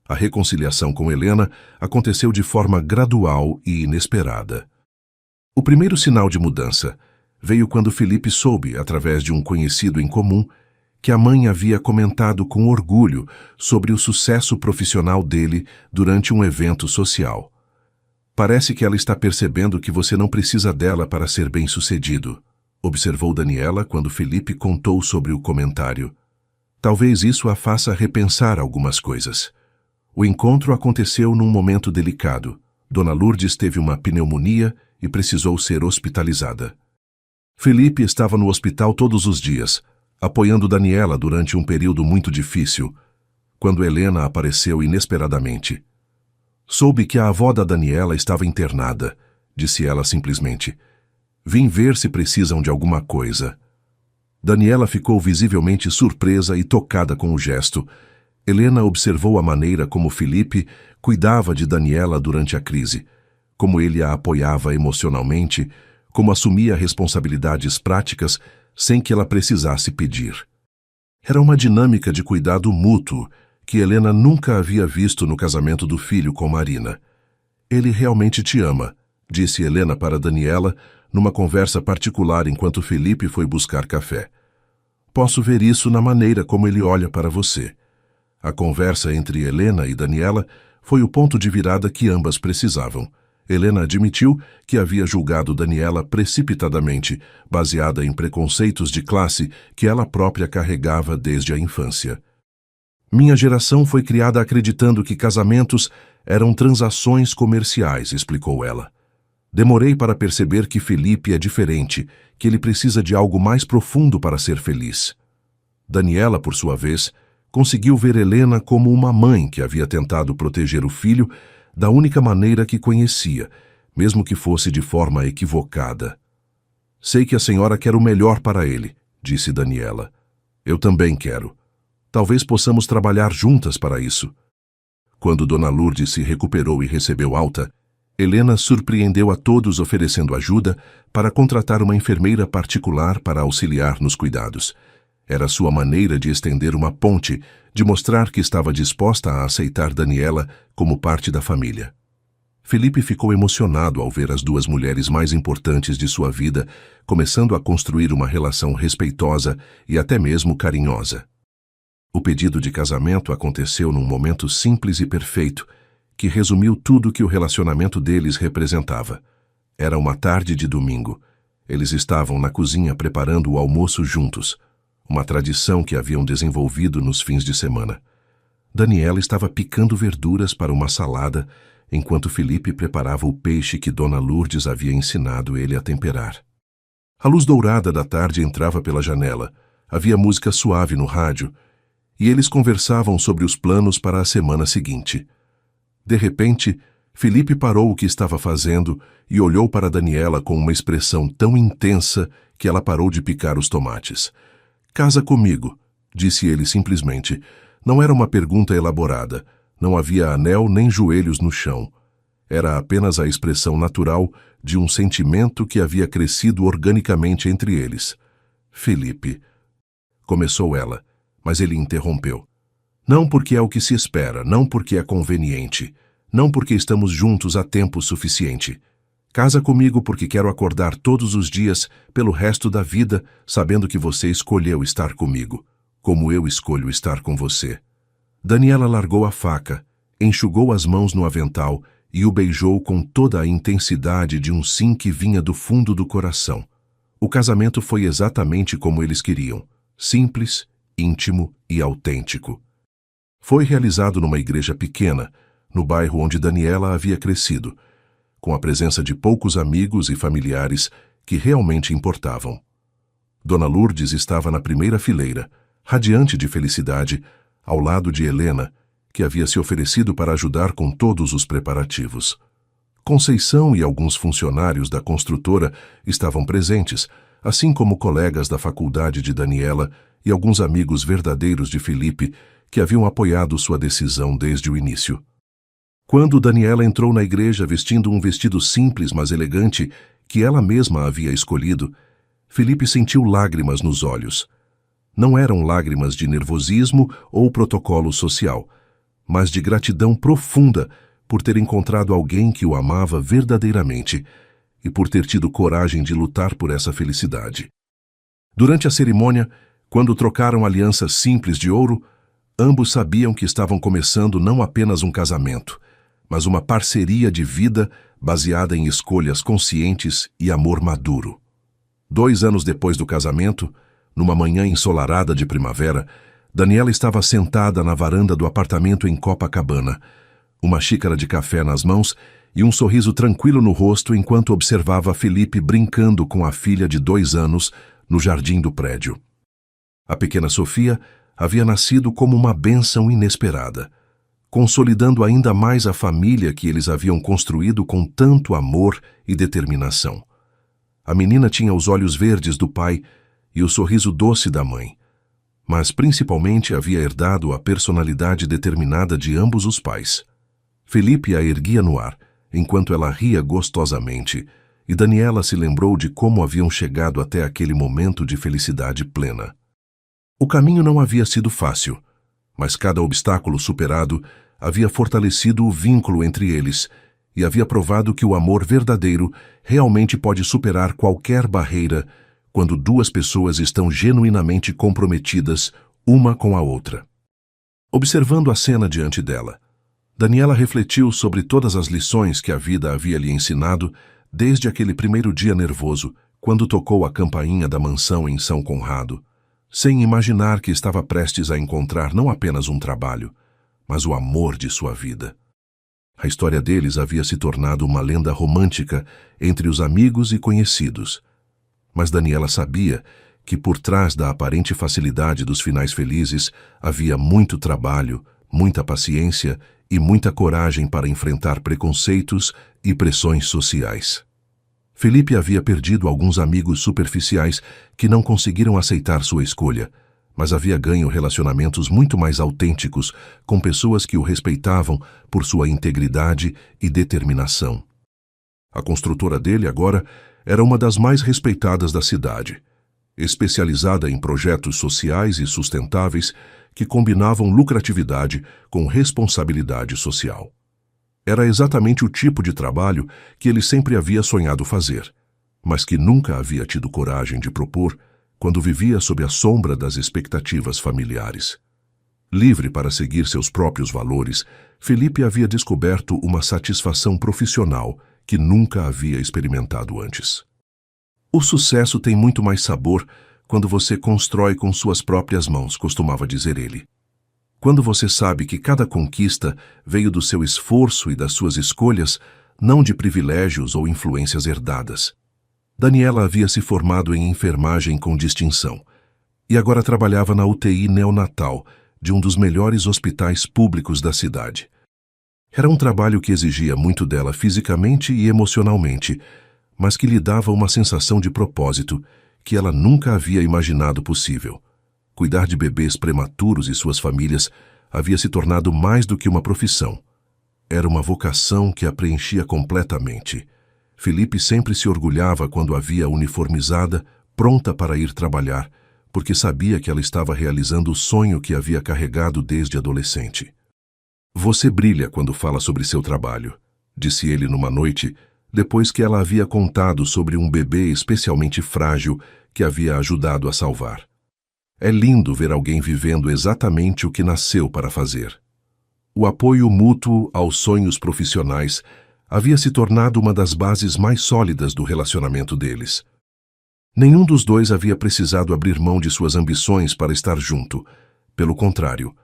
A reconciliação com Helena aconteceu de forma gradual e inesperada. O primeiro sinal de mudança veio quando Felipe soube, através de um conhecido em comum, que a mãe havia comentado com orgulho sobre o sucesso profissional dele durante um evento social. "Parece que ela está percebendo que você não precisa dela para ser bem-sucedido", observou Daniela quando Felipe contou sobre o comentário. "Talvez isso a faça repensar algumas coisas." O encontro aconteceu num momento delicado. Dona Lourdes teve uma pneumonia e precisou ser hospitalizada. Felipe estava no hospital todos os dias, apoiando Daniela durante um período muito difícil, quando Helena apareceu inesperadamente. "Soube que a avó da Daniela estava internada", disse ela simplesmente. "Vim ver se precisam de alguma coisa." Daniela ficou visivelmente surpresa e tocada com o gesto. Helena observou a maneira como Felipe cuidava de Daniela durante a crise, como ele a apoiava emocionalmente, como assumia responsabilidades práticas sem que ela precisasse pedir. Era uma dinâmica de cuidado mútuo que Helena nunca havia visto no casamento do filho com Marina. Ele realmente te ama, disse Helena para Daniela numa conversa particular enquanto Felipe foi buscar café. Posso ver isso na maneira como ele olha para você. A conversa entre Helena e Daniela foi o ponto de virada que ambas precisavam. Helena admitiu que havia julgado Daniela precipitadamente, baseada em preconceitos de classe que ela própria carregava desde a infância. Minha geração foi criada acreditando que casamentos eram transações comerciais, explicou ela. Demorei para perceber que Felipe é diferente, que ele precisa de algo mais profundo para ser feliz. Daniela, por sua vez, conseguiu ver Helena como uma mãe que havia tentado proteger o filho da única maneira que conhecia, mesmo que fosse de forma equivocada. Sei que a senhora quer o melhor para ele, disse Daniela. Eu também quero. Talvez possamos trabalhar juntas para isso. Quando Dona Lourdes se recuperou e recebeu alta, Helena surpreendeu a todos oferecendo ajuda para contratar uma enfermeira particular para auxiliar nos cuidados. Era sua maneira de estender uma ponte, de mostrar que estava disposta a aceitar Daniela como parte da família. Felipe ficou emocionado ao ver as duas mulheres mais importantes de sua vida começando a construir uma relação respeitosa e até mesmo carinhosa. O pedido de casamento aconteceu num momento simples e perfeito, que resumiu tudo que o relacionamento deles representava. Era uma tarde de domingo. Eles estavam na cozinha preparando o almoço juntos, uma tradição que haviam desenvolvido nos fins de semana. Daniela estava picando verduras para uma salada, enquanto Felipe preparava o peixe que Dona Lourdes havia ensinado ele a temperar. A luz dourada da tarde entrava pela janela, havia música suave no rádio, e eles conversavam sobre os planos para a semana seguinte. De repente, Felipe parou o que estava fazendo e olhou para Daniela com uma expressão tão intensa que ela parou de picar os tomates. Casa comigo, disse ele simplesmente. Não era uma pergunta elaborada, não havia anel nem joelhos no chão. Era apenas a expressão natural de um sentimento que havia crescido organicamente entre eles. Felipe, começou ela, mas ele interrompeu. Não porque é o que se espera, não porque é conveniente, não porque estamos juntos há tempo suficiente. Casa comigo porque quero acordar todos os dias pelo resto da vida sabendo que você escolheu estar comigo, como eu escolho estar com você. Daniela largou a faca, enxugou as mãos no avental e o beijou com toda a intensidade de um sim que vinha do fundo do coração. O casamento foi exatamente como eles queriam, simples, íntimo e autêntico. Foi realizado numa igreja pequena, no bairro onde Daniela havia crescido, com a presença de poucos amigos e familiares que realmente importavam. Dona Lourdes estava na primeira fileira, radiante de felicidade, ao lado de Helena, que havia se oferecido para ajudar com todos os preparativos. Conceição e alguns funcionários da construtora estavam presentes, assim como colegas da faculdade de Daniela e alguns amigos verdadeiros de Felipe, que haviam apoiado sua decisão desde o início. Quando Daniela entrou na igreja vestindo um vestido simples, mas elegante, que ela mesma havia escolhido, Felipe sentiu lágrimas nos olhos. Não eram lágrimas de nervosismo ou protocolo social, mas de gratidão profunda por ter encontrado alguém que o amava verdadeiramente e por ter tido coragem de lutar por essa felicidade. Durante a cerimônia, quando trocaram alianças simples de ouro, ambos sabiam que estavam começando não apenas um casamento, mas uma parceria de vida baseada em escolhas conscientes e amor maduro. 2 anos depois do casamento, numa manhã ensolarada de primavera, Daniela estava sentada na varanda do apartamento em Copacabana, uma xícara de café nas mãos e um sorriso tranquilo no rosto enquanto observava Felipe brincando com a filha de 2 anos no jardim do prédio. A pequena Sofia havia nascido como uma bênção inesperada, consolidando ainda mais a família que eles haviam construído com tanto amor e determinação. A menina tinha os olhos verdes do pai e o sorriso doce da mãe, mas principalmente havia herdado a personalidade determinada de ambos os pais. Felipe a erguia no ar, enquanto ela ria gostosamente, e Daniela se lembrou de como haviam chegado até aquele momento de felicidade plena. O caminho não havia sido fácil, Mas cada obstáculo superado havia fortalecido o vínculo entre eles e havia provado que o amor verdadeiro realmente pode superar qualquer barreira quando duas pessoas estão genuinamente comprometidas uma com a outra. Observando a cena diante dela, Daniela refletiu sobre todas as lições que a vida havia lhe ensinado desde aquele primeiro dia nervoso, quando tocou a campainha da mansão em São Conrado, sem imaginar que estava prestes a encontrar não apenas um trabalho, mas o amor de sua vida. A história deles havia se tornado uma lenda romântica entre os amigos e conhecidos. Mas Daniela sabia que por trás da aparente facilidade dos finais felizes havia muito trabalho, muita paciência e muita coragem para enfrentar preconceitos e pressões sociais. Felipe havia perdido alguns amigos superficiais que não conseguiram aceitar sua escolha, mas havia ganho relacionamentos muito mais autênticos com pessoas que o respeitavam por sua integridade e determinação. A construtora dele agora era uma das mais respeitadas da cidade, especializada em projetos sociais e sustentáveis que combinavam lucratividade com responsabilidade social. Era exatamente o tipo de trabalho que ele sempre havia sonhado fazer, mas que nunca havia tido coragem de propor quando vivia sob a sombra das expectativas familiares. Livre para seguir seus próprios valores, Felipe havia descoberto uma satisfação profissional que nunca havia experimentado antes. O sucesso tem muito mais sabor quando você constrói com suas próprias mãos, costumava dizer ele. Quando você sabe que cada conquista veio do seu esforço e das suas escolhas, não de privilégios ou influências herdadas. Daniela havia se formado em enfermagem com distinção e agora trabalhava na UTI neonatal de um dos melhores hospitais públicos da cidade. Era um trabalho que exigia muito dela fisicamente e emocionalmente, mas que lhe dava uma sensação de propósito que ela nunca havia imaginado possível. Cuidar de bebês prematuros e suas famílias havia se tornado mais do que uma profissão. Era uma vocação que a preenchia completamente. Felipe sempre se orgulhava quando a via uniformizada, pronta para ir trabalhar, porque sabia que ela estava realizando o sonho que havia carregado desde adolescente. "Você brilha quando fala sobre seu trabalho", disse ele numa noite, depois que ela havia contado sobre um bebê especialmente frágil que havia ajudado a salvar. "É lindo ver alguém vivendo exatamente o que nasceu para fazer." O apoio mútuo aos sonhos profissionais havia se tornado uma das bases mais sólidas do relacionamento deles. Nenhum dos dois havia precisado abrir mão de suas ambições para estar junto. Pelo contrário,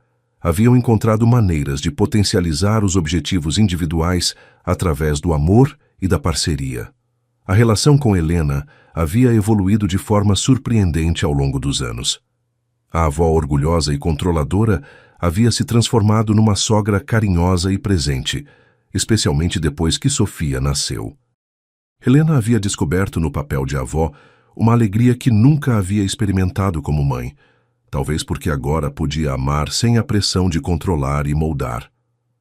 haviam encontrado maneiras de potencializar os objetivos individuais através do amor e da parceria. A relação com Helena havia evoluído de forma surpreendente ao longo dos anos. A avó orgulhosa e controladora havia se transformado numa sogra carinhosa e presente, especialmente depois que Sofia nasceu. Helena havia descoberto no papel de avó uma alegria que nunca havia experimentado como mãe, talvez porque agora podia amar sem a pressão de controlar e moldar.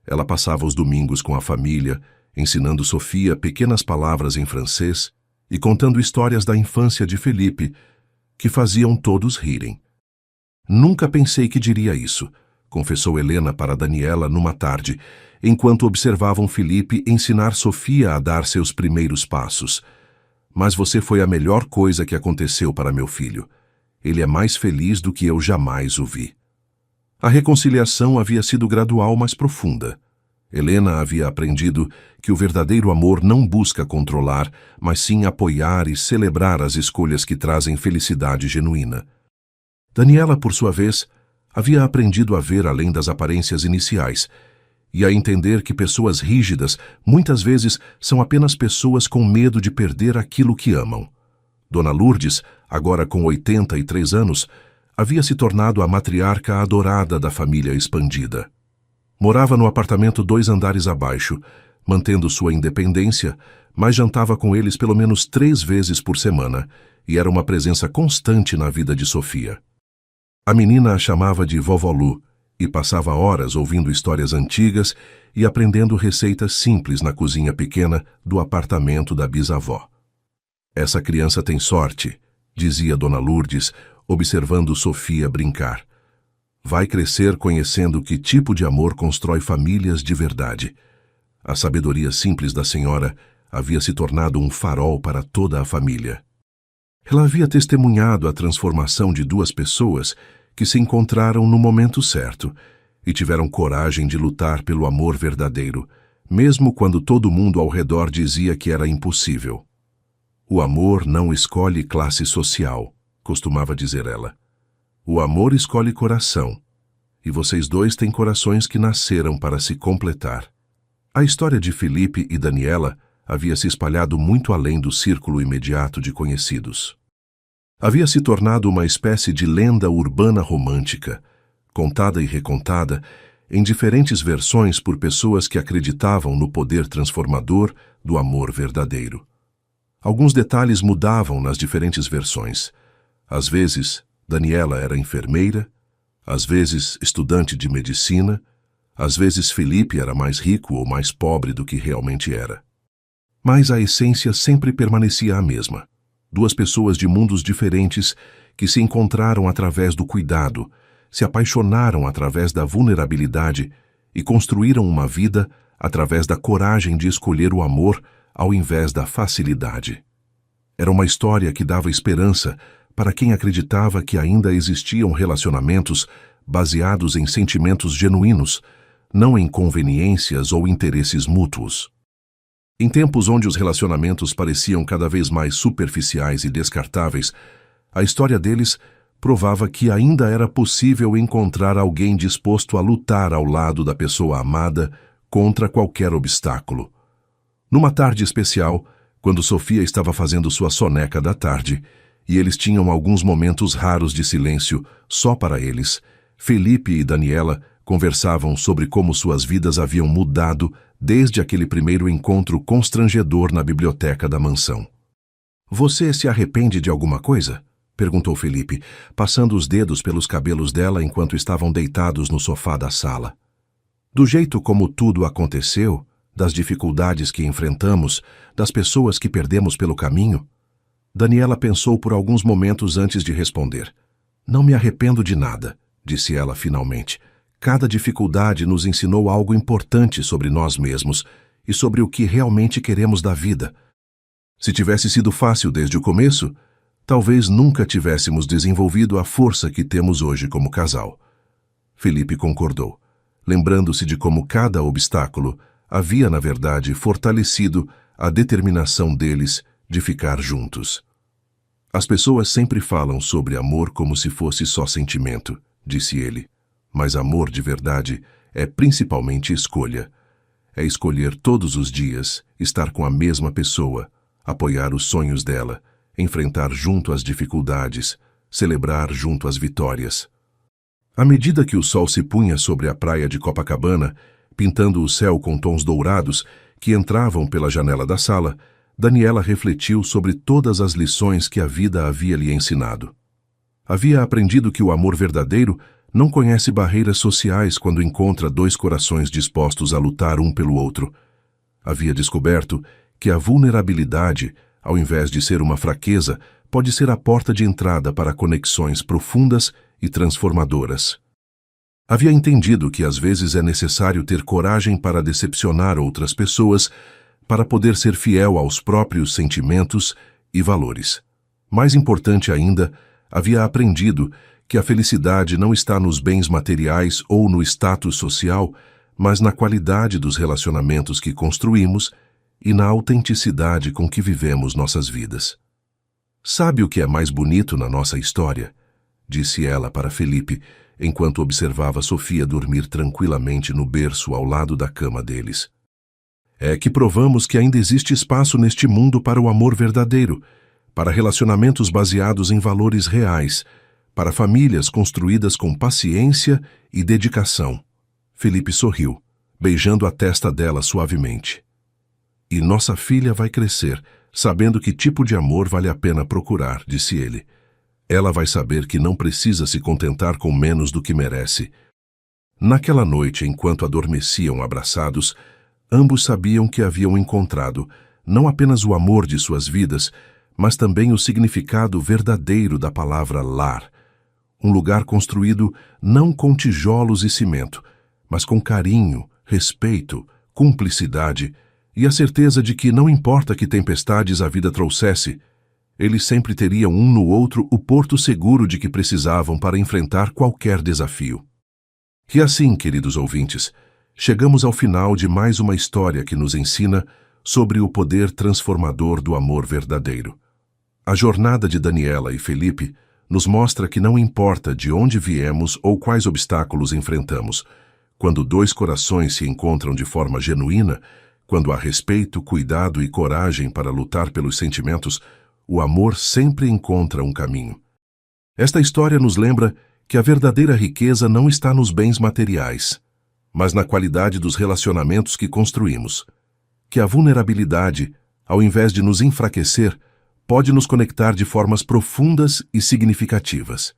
Ela passava os domingos com a família, ensinando Sofia pequenas palavras em francês e contando histórias da infância de Felipe, que faziam todos rirem. "Nunca pensei que diria isso", confessou Helena para Daniela numa tarde, enquanto observavam Felipe ensinar Sofia a dar seus primeiros passos. "Mas você foi a melhor coisa que aconteceu para meu filho. Ele é mais feliz do que eu jamais o vi." A reconciliação havia sido gradual, mas profunda. Helena havia aprendido que o verdadeiro amor não busca controlar, mas sim apoiar e celebrar as escolhas que trazem felicidade genuína. Daniela, por sua vez, havia aprendido a ver além das aparências iniciais e a entender que pessoas rígidas muitas vezes são apenas pessoas com medo de perder aquilo que amam. Dona Lourdes, agora com 83 anos, havia se tornado a matriarca adorada da família expandida. Morava no apartamento 2 andares abaixo, mantendo sua independência, mas jantava com eles pelo menos 3 vezes por semana e era uma presença constante na vida de Sofia. A menina a chamava de Vovó Lu e passava horas ouvindo histórias antigas e aprendendo receitas simples na cozinha pequena do apartamento da bisavó. "Essa criança tem sorte", dizia Dona Lourdes, observando Sofia brincar. vai crescer conhecendo que tipo de amor constrói famílias de verdade. A sabedoria simples da senhora havia se tornado um farol para toda a família. Ela havia testemunhado a transformação de duas pessoas que se encontraram no momento certo e tiveram coragem de lutar pelo amor verdadeiro, mesmo quando todo mundo ao redor dizia que era impossível. O amor não escolhe classe social, costumava dizer ela. O amor escolhe coração, e vocês dois têm corações que nasceram para se completar. A história de Felipe e Daniela havia se espalhado muito além do círculo imediato de conhecidos. Havia se tornado uma espécie de lenda urbana romântica, contada e recontada em diferentes versões por pessoas que acreditavam no poder transformador do amor verdadeiro. Alguns detalhes mudavam nas diferentes versões. Às vezes, Daniela era enfermeira, às vezes estudante de medicina, às vezes Felipe era mais rico ou mais pobre do que realmente era. Mas a essência sempre permanecia a mesma. Duas pessoas de mundos diferentes que se encontraram através do cuidado, se apaixonaram através da vulnerabilidade e construíram uma vida através da coragem de escolher o amor ao invés da facilidade. Era uma história que dava esperança para quem acreditava que ainda existiam relacionamentos baseados em sentimentos genuínos, não em conveniências ou interesses mútuos. Em tempos onde os relacionamentos pareciam cada vez mais superficiais e descartáveis, a história deles provava que ainda era possível encontrar alguém disposto a lutar ao lado da pessoa amada contra qualquer obstáculo. Numa tarde especial, quando Sofia estava fazendo sua soneca da tarde, e eles tinham alguns momentos raros de silêncio só para eles, Felipe e Daniela conversavam sobre como suas vidas haviam mudado desde aquele primeiro encontro constrangedor na biblioteca da mansão. "Você se arrepende de alguma coisa?" perguntou Felipe, passando os dedos pelos cabelos dela enquanto estavam deitados no sofá da sala. "Do jeito como tudo aconteceu, das dificuldades que enfrentamos, das pessoas que perdemos pelo caminho?" Daniela pensou por alguns momentos antes de responder. "Não me arrependo de nada", disse ela finalmente. "Cada dificuldade nos ensinou algo importante sobre nós mesmos e sobre o que realmente queremos da vida. Se tivesse sido fácil desde o começo, talvez nunca tivéssemos desenvolvido a força que temos hoje como casal." Felipe concordou, lembrando-se de como cada obstáculo havia, na verdade, fortalecido a determinação deles de ficar juntos. "As pessoas sempre falam sobre amor como se fosse só sentimento", disse ele. "Mas amor de verdade é principalmente escolha. É escolher todos os dias estar com a mesma pessoa, apoiar os sonhos dela, enfrentar junto as dificuldades, celebrar junto as vitórias." À medida que o sol se punha sobre a praia de Copacabana, pintando o céu com tons dourados que entravam pela janela da sala, Daniela refletiu sobre todas as lições que a vida havia lhe ensinado. Havia aprendido que o amor verdadeiro não conhece barreiras sociais quando encontra dois corações dispostos a lutar um pelo outro. Havia descoberto que a vulnerabilidade, ao invés de ser uma fraqueza, pode ser a porta de entrada para conexões profundas e transformadoras. Havia entendido que às vezes é necessário ter coragem para decepcionar outras pessoas, para poder ser fiel aos próprios sentimentos e valores. Mais importante ainda, havia aprendido que a felicidade não está nos bens materiais ou no status social, mas na qualidade dos relacionamentos que construímos e na autenticidade com que vivemos nossas vidas. "Sabe o que é mais bonito na nossa história?" disse ela para Felipe, enquanto observava Sofia dormir tranquilamente no berço ao lado da cama deles. "É que provamos que ainda existe espaço neste mundo para o amor verdadeiro, para relacionamentos baseados em valores reais, para famílias construídas com paciência e dedicação." Felipe sorriu, beijando a testa dela suavemente. "E nossa filha vai crescer, sabendo que tipo de amor vale a pena procurar", disse ele. "Ela vai saber que não precisa se contentar com menos do que merece." Naquela noite, enquanto adormeciam abraçados, ambos sabiam que haviam encontrado não apenas o amor de suas vidas, mas também o significado verdadeiro da palavra lar, Um lugar construído não com tijolos e cimento, mas com carinho, respeito, cumplicidade e a certeza de que não importa que tempestades a vida trouxesse, eles sempre teriam um no outro o porto seguro de que precisavam para enfrentar qualquer desafio. E assim, queridos ouvintes, chegamos ao final de mais uma história que nos ensina sobre o poder transformador do amor verdadeiro. A jornada de Daniela e Felipe nos mostra que não importa de onde viemos ou quais obstáculos enfrentamos, quando dois corações se encontram de forma genuína, quando há respeito, cuidado e coragem para lutar pelos sentimentos, o amor sempre encontra um caminho. Esta história nos lembra que a verdadeira riqueza não está nos bens materiais, mas na qualidade dos relacionamentos que construímos. Que a vulnerabilidade, ao invés de nos enfraquecer, pode nos conectar de formas profundas e significativas.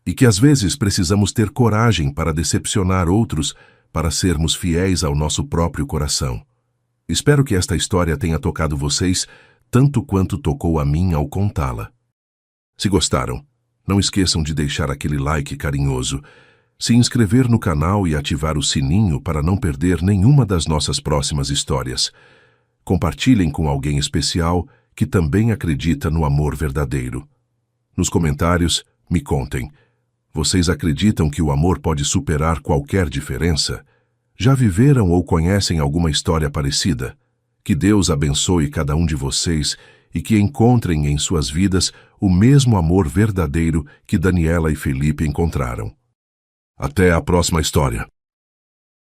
E que às vezes precisamos ter coragem para decepcionar outros para sermos fiéis ao nosso próprio coração. Espero que esta história tenha tocado vocês tanto quanto tocou a mim ao contá-la. Se gostaram, não esqueçam de deixar aquele like carinhoso, se inscrever no canal e ativar o sininho para não perder nenhuma das nossas próximas histórias. Compartilhem com alguém especial que também acredita no amor verdadeiro. Nos comentários, me contem. Vocês acreditam que o amor pode superar qualquer diferença? Já viveram ou conhecem alguma história parecida? Que Deus abençoe cada um de vocês e que encontrem em suas vidas o mesmo amor verdadeiro que Daniela e Felipe encontraram. Até a próxima história.